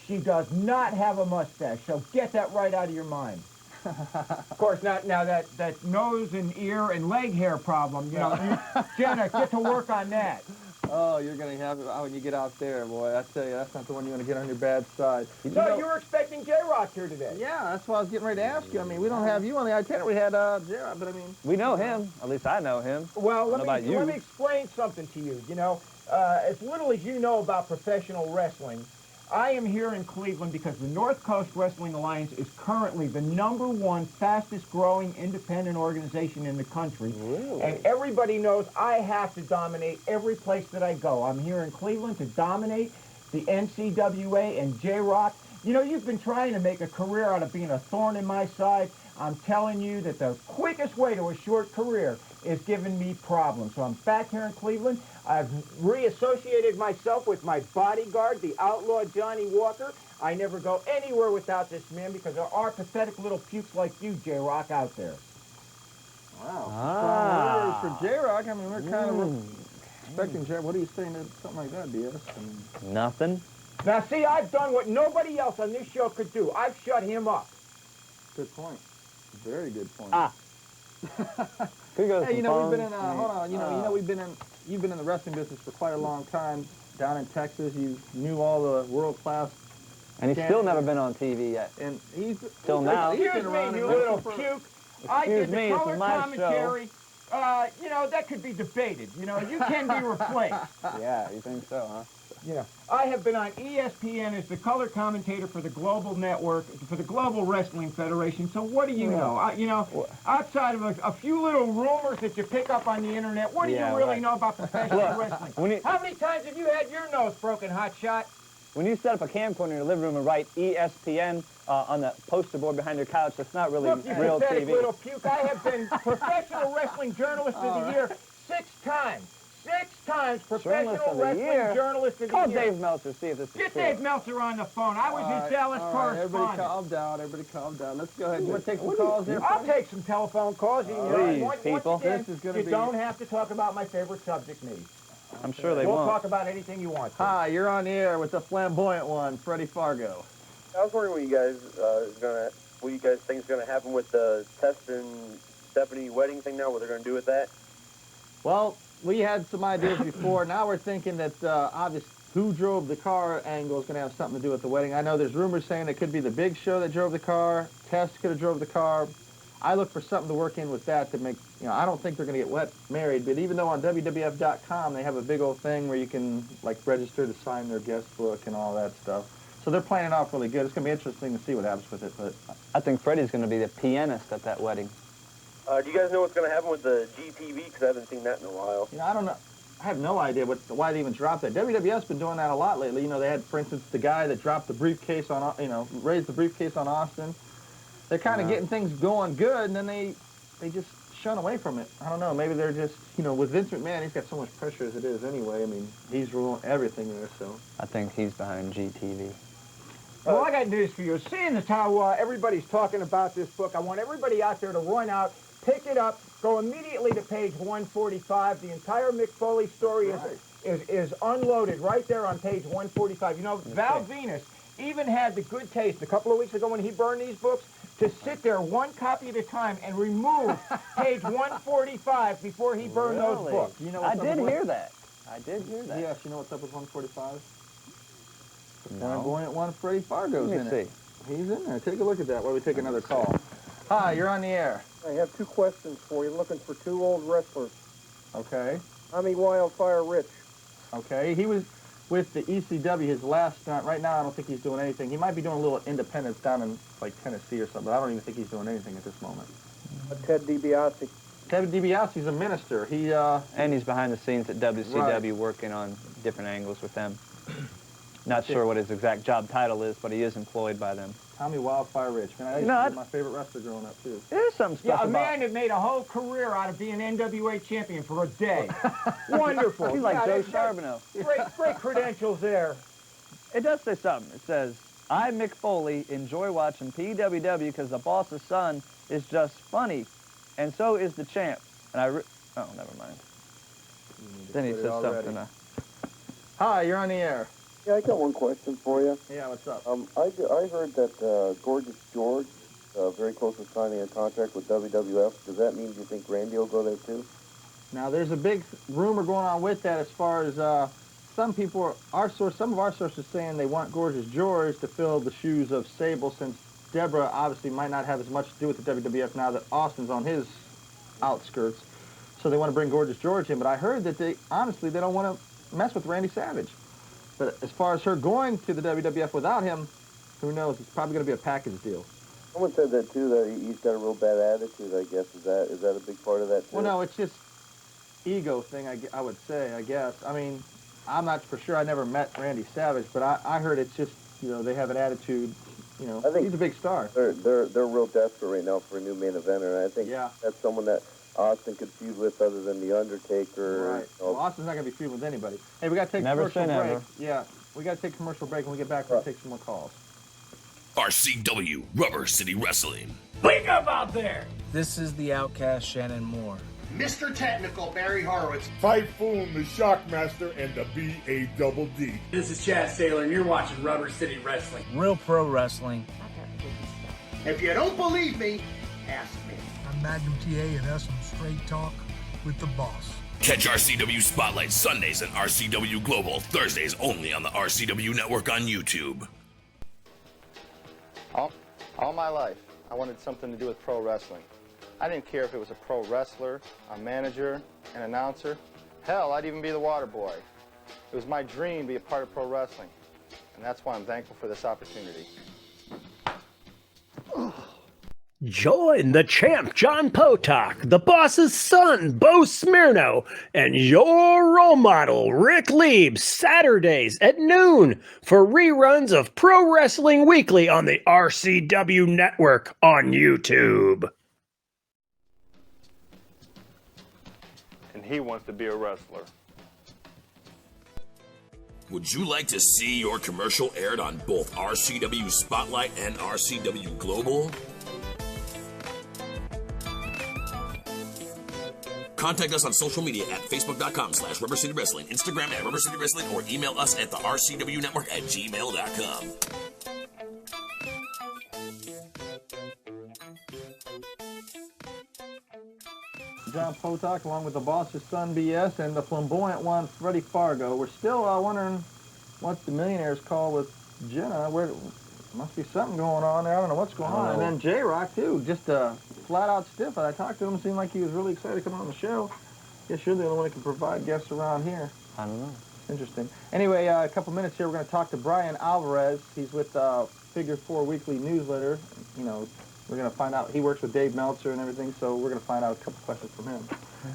She does not have a mustache, so get that right out of your mind. Of course, now that nose and ear and leg hair problem, you know, Jenna, get to work on that. Oh, you're going to have it when you get out there, boy. I tell you, that's not the one you're going to get on your bad side. So you were expecting J-Rock here today? Yeah, that's what I was getting ready to ask you. I mean, we don't have you on the itinerary. We had J-Rock, but I mean... We know him. At least I know him. Well, let you. me explain something to you. You know, as little as you know about professional wrestling, I am here in Cleveland because the North Coast Wrestling Alliance is currently the #1 fastest growing independent organization in the country. Really? And everybody knows I have to dominate every place that I go. I'm here in Cleveland to dominate the NCWA and J-Rock. You know, you've been trying to make a career out of being a thorn in my side. I'm telling you that the quickest way to a short career is giving me problems. So I'm back here in Cleveland. I've reassociated myself with my bodyguard, the outlaw Johnny Walker. I never go anywhere without this man because there are pathetic little pukes like you, J-Rock, out there. Wow. Strong words for J-Rock. I mean, we're kind of expecting J-Rock. What are you saying to something like that, DS? I mean, nothing. Now, see, I've done what nobody else on this show could do. I've shut him up. Good point. Very good point. Hey, you know, we've been in, hold on, you know, you've been in the wrestling business for quite a long time. Down in Texas, you knew all the world-class. And he's still never been on TV yet. And he's till now. Excuse me, you little puke. I did the color commentary. You know, that could be debated. You know, you can be replaced. Yeah, you think so, huh? Yeah. I have been on ESPN as the color commentator for the Global Network, for the Global Wrestling Federation. So what do you know? You know, outside of a few little rumors that you pick up on the internet, what do you really know about professional wrestling? How many times have you had your nose broken, hotshot? When you set up a camcorder in your living room and write ESPN on the poster board behind your couch, that's not really real TV. Little puke. I have been professional wrestling journalist of the year 6 times. 6 times professional wrestling journalist of the year. Call Dave Meltzer, see if this is Get true. Dave Meltzer on the phone. I was his Dallas correspondent. Everybody calm down. Everybody calm down. Let's go ahead. You want to take some calls there? I'll take some telephone calls. Please, people. Once again, you don't have to talk about my favorite subject, me. I'm sure they won't. won't. We'll talk about anything you want to. Hi, you're on the air with the flamboyant one, Freddie Fargo. I was wondering what you guys think is gonna happen with the Test and Stephanie wedding thing now. What they're gonna do with that? Well, we had some ideas before. Now we're thinking that obviously who drove the car angle is going to have something to do with the wedding. I know there's rumors saying it could be the Big Show that drove the car. Test could have drove the car. I look for something to work in with that to make, you know, I don't think they're going to get married, but even though on WWF.com they have a big old thing where you can, like, register to sign their guest book and all that stuff. So they're playing it off really good. It's going to be interesting to see what happens with it. But I think Freddie's going to be the pianist at that wedding. Do you guys know what's going to happen with the GTV? Because I haven't seen that in a while. You know, I don't know. I have no idea why they even dropped that. WWF's been doing that a lot lately. You know, they had, for instance, the guy that dropped the briefcase on, you know, raised the briefcase on Austin. They're kind of getting things going good, and then they just shun away from it. I don't know. Maybe they're just, you know, with Vince McMahon, he's got so much pressure as it is anyway. I mean, he's ruling everything there, so. I think he's behind GTV. Well, I got news for you. Seeing as how everybody's talking about this book, I want everybody out there to run out, pick it up, go immediately to page 145. The entire Mick Foley story is unloaded right there on page 145. You know, Val Venus even had the good taste a couple of weeks ago when he burned these books to sit there one copy at a time and remove page 145 before he burned those books. You know I did hear that. I did hear that. Yes, you know what's up with 145? The No. flamboyant one, Freddie Fargo's Let in me it. He's in there. Take a look at that while we take another call. Hi, you're on the air. I have 2 questions for you. Looking for 2 old wrestlers. Okay. Tommy Wildfire Rich. Okay. He was with the ECW his last stunt. Right now, I don't think he's doing anything. He might be doing a little independence down in, like, Tennessee or something, but I don't even think he's doing anything at this moment. Ted DiBiase. Ted DiBiase's a minister. And he's behind the scenes at WCW working on different angles with them. Not sure what his exact job title is, but he is employed by them. Tommy Wildfire Rich. Man, I used to be my favorite wrestler growing up, too. There's something special a man that made a whole career out of being NWA champion for a day. Wonderful. He's like Joe Charbonneau. Great credentials there. It does say something. It says, I, Mick Foley, enjoy watching PWW because the boss's son is just funny, and so is the champ. And oh, never mind. Then he says something. Hi, you're on the air. Yeah, I got one question for you. Yeah, what's up? I heard that Gorgeous George very close to signing a contract with WWF. Does that mean you think Randy will go there too? Now, there's a big rumor going on with that as far as some of our sources saying they want Gorgeous George to fill the shoes of Sable, since Deborah obviously might not have as much to do with the WWF now that Austin's on his outskirts. So they want to bring Gorgeous George in. But I heard that they don't want to mess with Randy Savage. But as far as her going to the WWF without him, who knows? It's probably going to be a package deal. Someone said that too, that he's got a real bad attitude, I guess. Is that a big part of that too? Well, no, it's just ego thing, I would say, I guess. I mean, I'm not for sure. I never met Randy Savage, but I heard it's just, they have an attitude. I think he's a big star. They're real desperate right now for a new main eventer, and I think that's someone that Austin could feud with other than The Undertaker. Right. Well, Austin's not going to be feuding with anybody. Hey, we got to take a commercial break. Yeah, we got to take a commercial break. When we get back, we'll take some more calls. RCW, Rubber City Wrestling. Wake up out there! This is the Outcast Shannon Moore. Mr. Technical Barry Horowitz. Typhoon the Shockmaster and the BADD. This is Chad Saylor and you're watching Rubber City Wrestling. Real pro wrestling. If you don't believe me, ask me. I'm Magnum TA and that's some straight talk with the boss. Catch RCW Spotlight Sundays and RCW Global Thursdays only on the RCW Network on YouTube. All my life, I wanted something to do with pro wrestling. I didn't care if it was a pro wrestler, a manager, an announcer. Hell, I'd even be the water boy. It was my dream to be a part of pro wrestling, and that's why I'm thankful for this opportunity. Join the champ, John Potok, the boss's son, Bo Smirnow, and your role model, Rick Lieb, Saturdays at noon for reruns of Pro Wrestling Weekly on the RCW Network on YouTube. And he wants to be a wrestler. Would you like to see your commercial aired on both RCW Spotlight and RCW Global? Contact us on social media at facebook.com/Rubber City Wrestling, Instagram at Rubber City Wrestling, or email us at the RCW Network at gmail.com. John Potok, along with the boss's son, BS, and the flamboyant one, Freddie Fargo. We're still wondering what the millionaire's call with Jenna. Must be something going on there. I don't know what's going on. And then J-Rock, too, just flat out stiff. I talked to him, seemed like he was really excited to come on the show. Guess you're the only one that can provide guests around here. I don't know. Interesting. Anyway, a couple minutes here, we're going to talk to Brian Alvarez. He's with Figure 4 Weekly Newsletter. We're going to find out. He works with Dave Meltzer and everything, so we're going to find out a couple questions from him.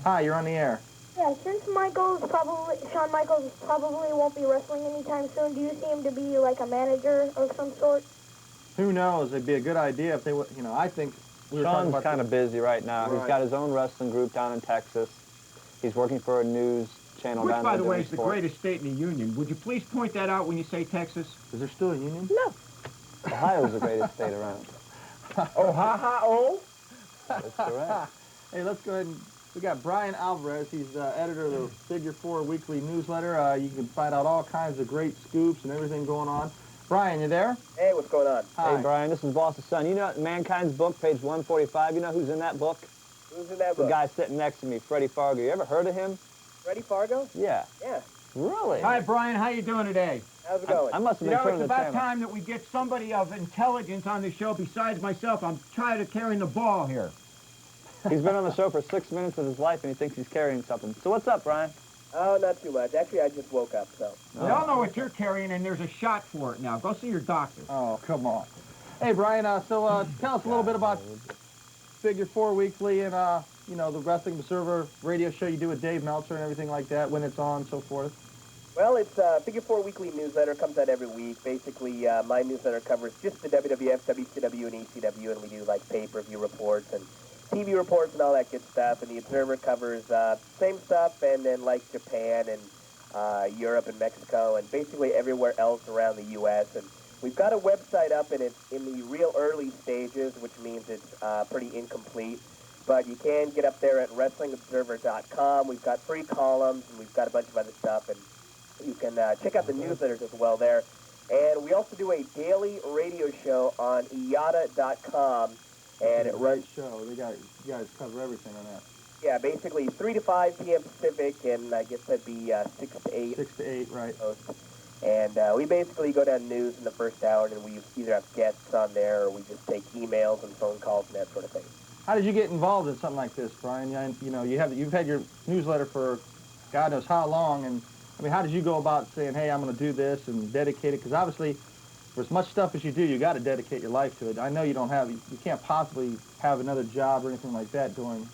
Hi, you're on the air. Yeah, since Shawn Michaels probably won't be wrestling anytime soon, do you see him to be like a manager of some sort? Who knows? It'd be a good idea if they would, I think we were talking Shawn's about kind of busy right now. Right. He's got his own wrestling group down in Texas. He's working for a news channel Which, down by there. the way, is the greatest state in the union. Would you please point that out when you say Texas? Is there still a union? No. Ohio's the greatest state around. Oh, ha-ha-oh? That's correct. Hey, let's go ahead and... We got Brian Alvarez. He's editor of the Figure 4 Weekly Newsletter. You can find out all kinds of great scoops and everything going on. Brian, you there? Hey, what's going on? Hi. Hey, Brian, this is Boss's son. You know Mankind's book, page 145? You know who's in that book? Who's in that The book? guy sitting next to me, Freddie Fargo. You ever heard of him? Freddie Fargo? Yeah. Yeah. Really? Hi, Brian. How you doing today? How's it going? I must have been It's turning the about channel. time that we get somebody of intelligence on the show besides myself. I'm tired of carrying the ball here. He's been on the show for 6 minutes of his life, and he thinks he's carrying something. So what's up, Brian? Oh, not too much. Actually, I just woke up, so. We all know what you're carrying, and there's a shot for it now. Go see your doctor. Oh, come on. Hey, Brian, tell us a little bit about Figure 4 Weekly and, the Wrestling Observer radio show you do with Dave Meltzer and everything like that, when it's on and so forth. Well, it's Figure 4 Weekly Newsletter. Comes out every week. Basically, my newsletter covers just the WWF, WCW, and ECW, and we do, pay-per-view reports and TV reports and all that good stuff. And the Observer covers same stuff, and then, Japan and Europe and Mexico and basically everywhere else around the U.S. And we've got a website up, and it's in the real early stages, which means it's pretty incomplete. But you can get up there at WrestlingObserver.com. We've got free columns, and we've got a bunch of other stuff. And you can check out the newsletters as well there. And we also do a daily radio show on IATA.com. and it runs. Show. You guys cover everything on that. Yeah, basically 3 to 5 p.m. Pacific, and I guess that'd be 6 to 8. 6 to 8, right. And we basically go down news in the first hour, and we either have guests on there, or we just take emails and phone calls and that sort of thing. How did you get involved in something like this, Brian? You know, you've had your newsletter for God knows how long, and I mean, how did you go about saying, hey, I'm going to do this and dedicate it? Because obviously, for as much stuff as you do, you got to dedicate your life to it. I know you can't possibly have another job or anything like that doing.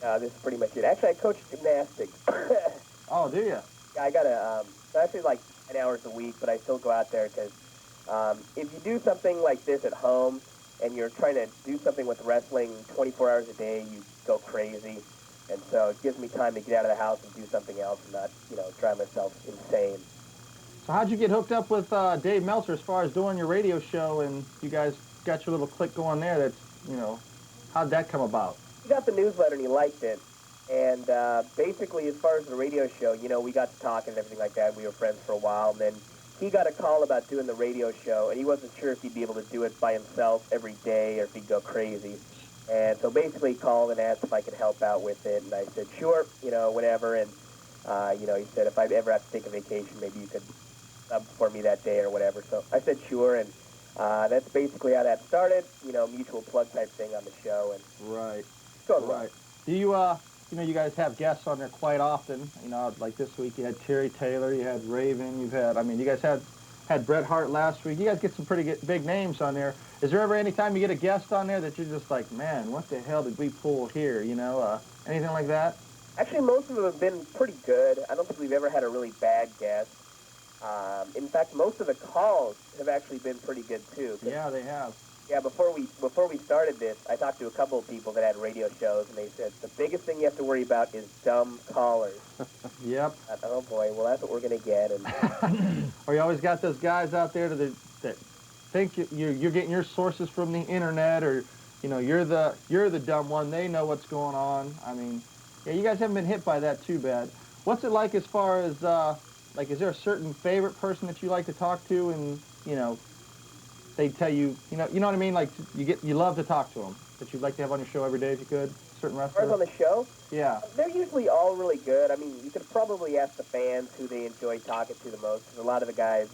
This is pretty much it. Actually, I coach gymnastics. Oh, do you? Yeah, I got actually like 10 hours a week, but I still go out there because if you do something like this at home and you're trying to do something with wrestling 24 hours a day, you go crazy. And so it gives me time to get out of the house and do something else and not, drive myself insane. So how'd you get hooked up with Dave Meltzer as far as doing your radio show, and you guys got your little clique going there? That's, how'd that come about? He got the newsletter and he liked it. And basically, as far as the radio show, we got to talking and everything like that. We were friends for a while. And then he got a call about doing the radio show, and he wasn't sure if he'd be able to do it by himself every day or if he'd go crazy. And so basically he called and asked if I could help out with it. And I said, sure, whatever. And, he said if I ever have to take a vacation, maybe you could sub for me that day or whatever. So I said sure. And that's basically how that started, mutual plug type thing on the show. And right. It's going well. Do you, you guys have guests on there quite often. Like this week you had Terry Taylor, you had Raven, you guys had Bret Hart last week. You guys get some pretty big names on there. Is there ever any time you get a guest on there that you're just like, man, what the hell did we pull here? Anything like that? Actually, most of them have been pretty good. I don't think we've ever had a really bad guest. In fact, most of the calls have actually been pretty good too. Yeah, they have. Yeah, before we started this, I talked to a couple of people that had radio shows, and they said the biggest thing you have to worry about is dumb callers. Yep. Oh boy, well that's what we're gonna get. And or you always got those guys out there that think you're getting your sources from the internet, or you're the dumb one. They know what's going on. I mean, yeah, you guys haven't been hit by that too bad. What's it like as far as is there a certain favorite person that you like to talk to, and they tell you, you know what I mean? Like you love to talk to them, that you'd like to have on your show every day if you could. Certain wrestlers on the show? Yeah. They're usually all really good. I mean, you could probably ask the fans who they enjoy talking to the most. Because a lot of the guys,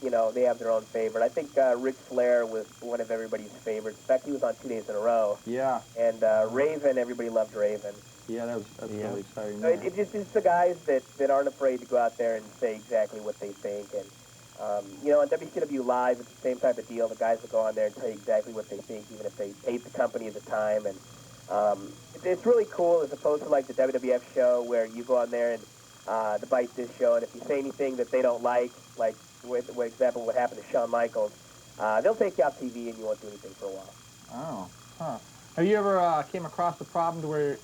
they have their own favorite. I think Ric Flair was one of everybody's favorites. In fact, he was on 2 days in a row. Yeah. And Raven, everybody loved Raven. Yeah, that's really exciting. So it's the guys that aren't afraid to go out there and say exactly what they think. And on WCW Live, it's the same type of deal. The guys will go on there and tell you exactly what they think, even if they hate the company at the time. And it's really cool as opposed to like the WWF show where you go on there and the Bite This show, and if you say anything that they don't like for example, what happened to Shawn Michaels, they'll take you off TV and you won't do anything for a while. Oh, huh. Have you ever came across the problem to where,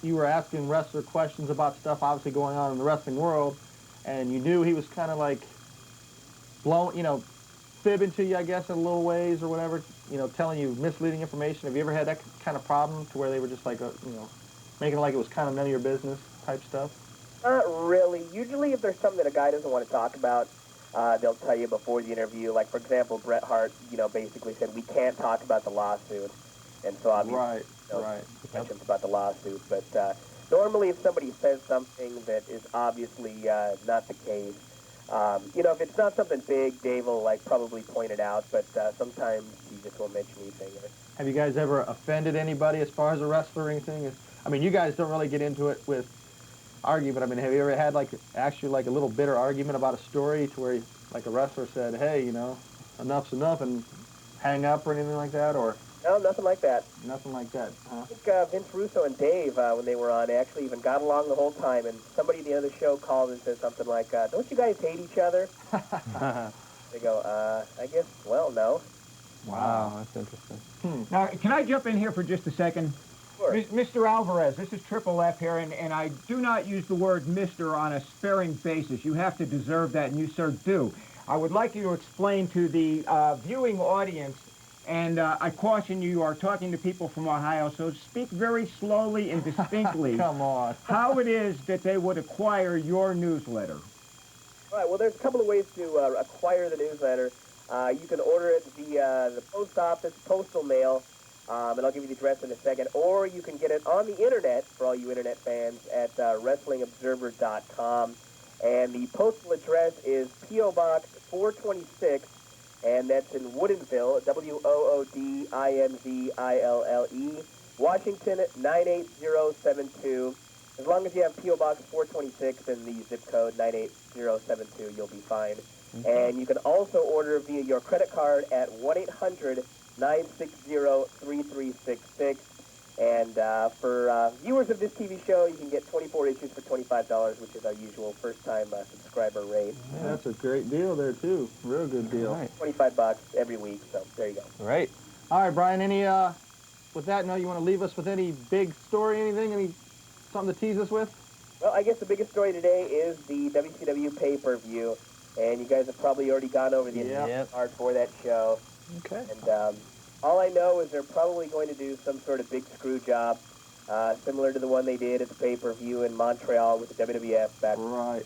you were asking wrestler questions about stuff obviously going on in the wrestling world, and you knew he was kind of like fibbing to you, I guess, in a little ways or whatever, telling you misleading information? Have you ever had that kind of problem to where they were just like, making it like it was kind of none of your business type stuff? Not really. Usually if there's something that a guy doesn't want to talk about, they'll tell you before the interview. Like, for example, Bret Hart, basically said, we can't talk about the lawsuit. And so obviously, questions about the lawsuit. But normally if somebody says something that is obviously not the case, if it's not something big, Dave will probably point it out, but sometimes he just won't mention anything. Have you guys ever offended anybody as far as a wrestler or anything? I mean, you guys don't really get into it with argument. I mean, have you ever had actually a little bitter argument about a story to where a wrestler said, hey, enough's enough, and hang up or anything like that? Or no, nothing like that. Nothing like that, huh? I think Vince Russo and Dave, when they were on, they actually even got along the whole time, and somebody at the end of the show called and said something like, don't you guys hate each other? They go, I guess, well, no. Wow, that's interesting. Now, can I jump in here for just a second? Sure. Mr. Alvarez, this is Triple F here, and I do not use the word Mr. on a sparing basis. You have to deserve that, and you, sir, do. I would like you to explain to the viewing audience, and I caution you, you are talking to people from Ohio, so speak very slowly and distinctly. Come on. How it is that they would acquire your newsletter. All right, well, there's a couple of ways to acquire the newsletter. You can order it via the post office, postal mail, and I'll give you the address in a second. Or you can get it on the internet, for all you internet fans, at WrestlingObserver.com. And the postal address is P.O. Box 426, and that's in Woodinville, Woodinville, Washington 98072. As long as you have P.O. Box 426 and the zip code 98072, you'll be fine. And you can also order via your credit card at 1-800-960-3366. And for viewers of this TV show, you can get 24 issues for $25, which is our usual first-time subscriber rate. Yeah, that's a great deal there, too. Real good deal. Right. $25 every week, so there you go. Right. All right, Brian, with that note, you want to leave us with any big story, anything, something to tease us with? Well, I guess the biggest story today is the WCW pay-per-view, and you guys have probably already gone over the card for that show. Okay. And all I know is they're probably going to do some sort of big screw job, similar to the one they did at the pay-per-view in Montreal with the WWF back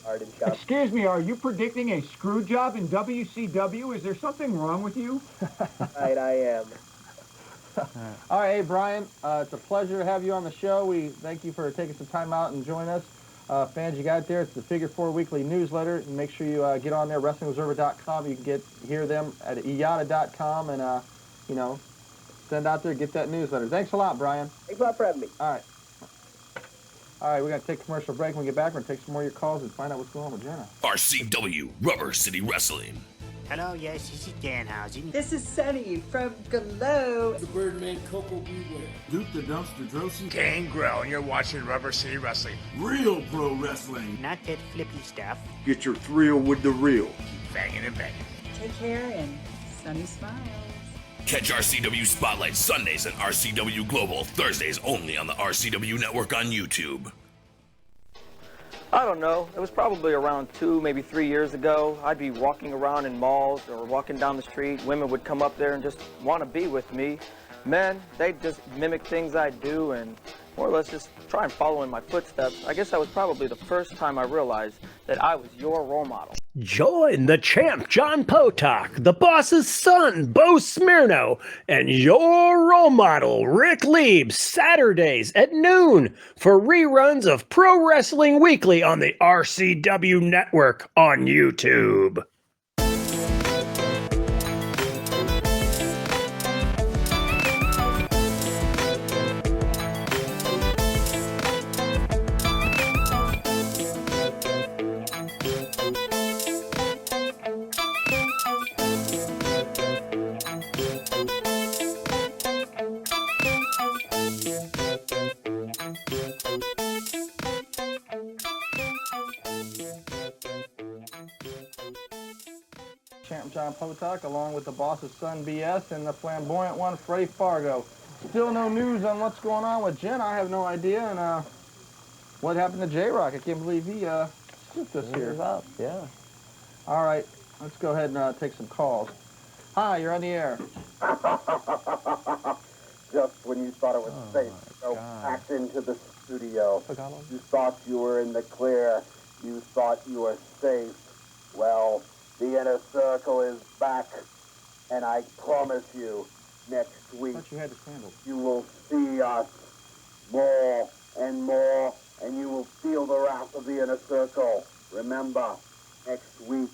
hard in shop. Excuse me, are you predicting a screw job in WCW? Is there something wrong with you? Right, I am. All right, hey, Brian, it's a pleasure to have you on the show. We thank you for taking some time out and joining us. Fans, you got it there. It's the Figure 4 Weekly newsletter. And make sure you get on there, WrestlingObserver.com. You can hear them at IATA.com and, send out there, get that newsletter. Thanks a lot, Brian. Thanks a lot for having me. All right. All right, we're going to take a commercial break. When we get back, we're going to take some more of your calls and find out what's going on with Jenna. RCW, Rubber City Wrestling. Hello, yes, this is Danhausen. This is Sunny from Glow. The Birdman Coco Beware. Duke the Dumpster Drosen. Gangrel, and you're watching Rubber City Wrestling. Real pro wrestling. Not that flippy stuff. Get your thrill with the real. Keep banging and banging. Take care and sunny smiles. Catch RCW Spotlight Sundays and RCW Global Thursdays only on the RCW Network on YouTube. I don't know. It was probably around 2, maybe 3 years ago. I'd be walking around in malls or walking down the street. Women would come up there and just want to be with me. Men, they'd just mimic things I do and more or less just try and follow in my footsteps. I guess that was probably the first time I realized that I was your role model. Join the champ, John Potok, the boss's son, Bo Smirnow, and your role model, Rick Lieb, Saturdays at noon for reruns of Pro Wrestling Weekly on the RCW Network on YouTube. Champ John Potok, along with the boss's son BS and the flamboyant one Freddie Fargo. Still no news on what's going on with Jenna. I have no idea. And what happened to J-Rock? I can't believe he skipped us here. Yeah. All right, let's go ahead and take some calls. Hi, you're on the air. Just when you thought it was safe to go back into the studio, you thought you were in the clear. You thought you were safe. Well, the Inner Circle is back, and I promise you, next week, you will see us more and more, and you will feel the wrath of the Inner Circle. Remember, next week,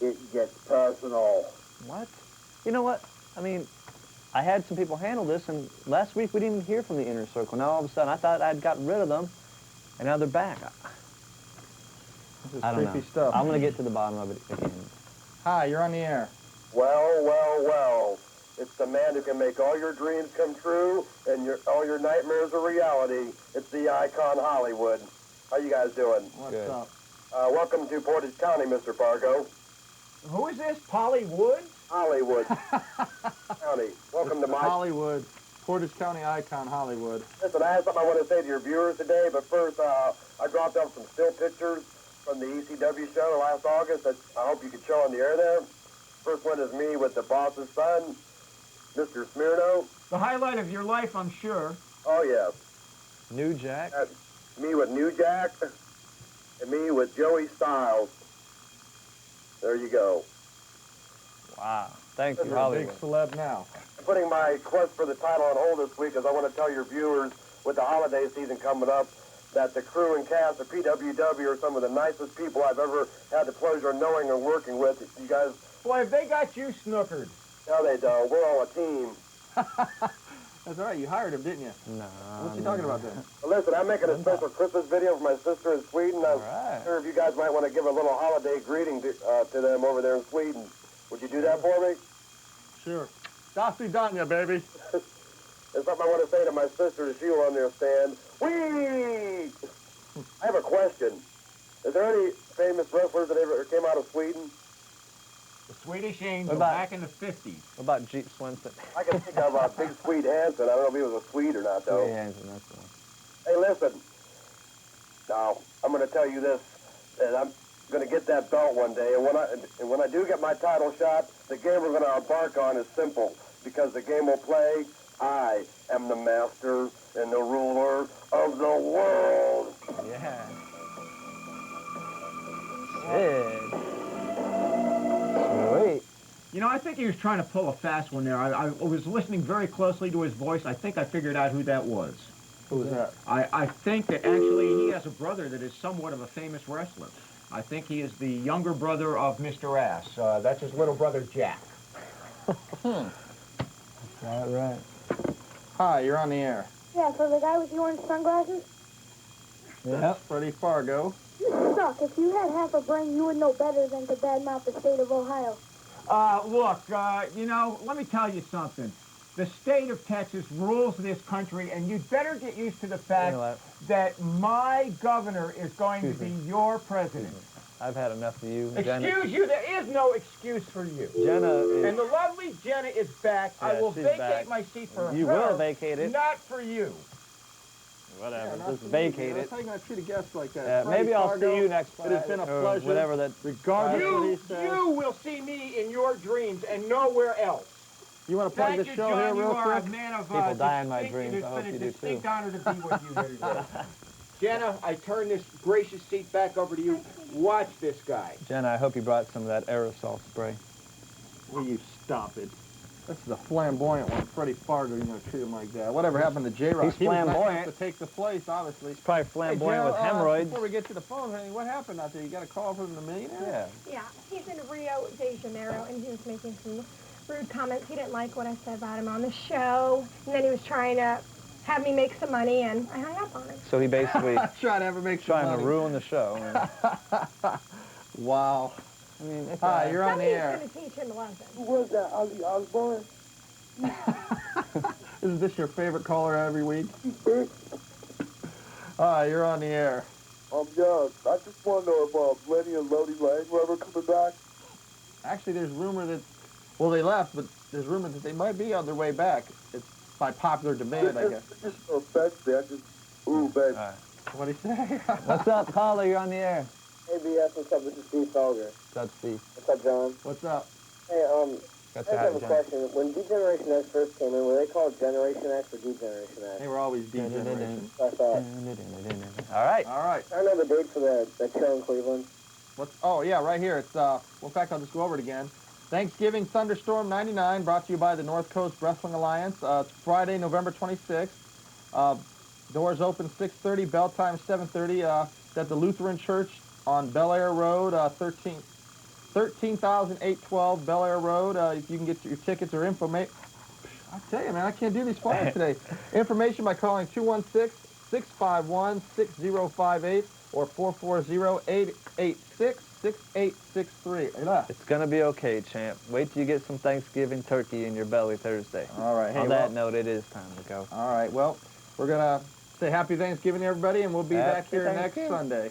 it gets personal. What? You know what? I mean, I had some people handle this, and last week we didn't even hear from the Inner Circle. Now all of a sudden I thought I'd gotten rid of them, and now they're back. This is I don't creepy know. stuff. I'm going to get to the bottom of it again. Hi, you're on the air. Well, well, well. It's the man who can make all your dreams come true and all your nightmares a reality. It's the icon Hollywood. How you guys doing? What's up? Welcome to Portage County, Mr. Fargo. Who is this, Polly Woods? Hollywood County. Welcome to my... Hollywood. Portage County icon Hollywood. Listen, I have something I want to say to your viewers today, but first, I dropped off some still pictures from the ECW show last August that I hope you could show on the air there. First one is me with the boss's son, Mr. Smirnow. The highlight of your life, I'm sure. Oh, yes. New Jack? Me with New Jack, and me with Joey Styles. There you go. Wow. Thank you, You're a Hollywood. big celeb now. Putting my quest for the title on hold this week, as I want to tell your viewers, with the holiday season coming up, that the crew and cast of PWW are some of the nicest people I've ever had the pleasure of knowing and working with. You guys... Boy, have they got you snookered. No, they don't. We're all a team. That's all right. You hired him, didn't you? No. What's he talking about then? Well, listen, I'm making a special Christmas video for my sister in Sweden. I'm sure if you guys might want to give a little holiday greeting to them over there in Sweden. Would you do that for me? Sure. Das Vidanya, baby. There's something I want to say to my sister that she'll understand. Whee! I have a question. Is there any famous wrestlers that ever came out of Sweden? The Swedish Angel back in the 50s. What about Jeep Swenson? I can think of Big Swede Hansen. I don't know if he was a Swede or not, though. Swede Hansen, that's the one. Hey, listen. Now, I'm going to tell you this, and I'm going to get that belt one day, and when I do get my title shot, the game we're going to embark on is simple, because the game will play, I am the master and the ruler of the world. Yeah. Sid. Sweet. You know, I think he was trying to pull a fast one there. I was listening very closely to his voice. I think I figured out who that was. Who was that? I think that actually he has a brother that is somewhat of a famous wrestler. I think he is the younger brother of Mr. Ass. That's his little brother, Jack. Right. Hi, you're on the air. Yeah, so the guy with the orange sunglasses? Yep. Freddie Fargo. You suck. If you had half a brain, you would know better than to badmouth the state of Ohio. Look, you know, let me tell you something. The state of Texas rules this country, and you'd better get used to the fact that my governor is going to be your president. I've had enough of you, Jenna. Excuse you? There is no excuse for you. Jenna is... And the lovely Jenna is back. Yeah, I will she's vacate back. my seat for her. You will vacate it. Not for you. Whatever, Yeah, just vacate it. That's how you going to treat a guest like that. Yeah, maybe I'll see you next It has been a pleasure. Whatever that... Regardless of what he says. You will see me in your dreams and nowhere else. You want to plug the show here real quick? People die in my dreams. I hope you do, too. It's been a distinct honor to be with you here today. Jenna, I turn this gracious seat back over to you. Watch this guy. Jenna, I hope you brought some of that aerosol spray. Will you stop it? That's the flamboyant one. Freddie Fargo, you're going to treat him like that. Whatever happened to J-Rock? He's flamboyant. To take the place, obviously. He's probably flamboyant with hemorrhoids. Before we get to the phone, honey, what happened out there? You got a call from the millionaire? Yeah, he's in Rio de Janeiro, and he was making some rude comments. He didn't like what I said about him on the show, and then he was trying to have me make some money, and I hung up on him. So he basically... trying to ever make some money. Trying to ruin the show. Wow. I mean, Hi, you're on the air. Somebody's going to teach him a lesson. Who was that, Ozzy Osbourne? Isn't this your favorite caller every week? Hi, you're on the air. Yeah, I just want to know if Lenny and Lodi Lang were ever coming back. Actually, there's rumor that, well, they left, but there's rumor that they might be on their way back. It's by popular demand, I guess. Just offense me. I just, ooh, babe. What'd he say? What's up, caller? You're on the air. Hey, BS, what's up? This is Steve Felger. What's up, Steve? What's up, John? What's up? Hey, Got I just have a question. When D-Generation X first came in, were they called Generation X or D-Generation X? They were always D-Generation. I thought. All right. All right. I know the date for that show in Cleveland. Oh, yeah, right here. It's, well, in fact, I'll just go over it again. Thanksgiving Thunderstorm 99, brought to you by the North Coast Wrestling Alliance. It's Friday, November 26th. Doors open 6:30, bell time 7:30. It's at the Lutheran Church on Bel Air Road, 13,812 Bel Air Road. If you can get your tickets or information. I tell you, man, I can't do these flyers today. Information by calling 216-651-6058 or 440-886-6863. It's going to be okay, champ. Wait till you get some Thanksgiving turkey in your belly Thursday. All right. Hey, On that note, it is time to go. All right. Well, we're going to say Happy Thanksgiving, everybody, and we'll be back here next Thanksgiving. Sunday.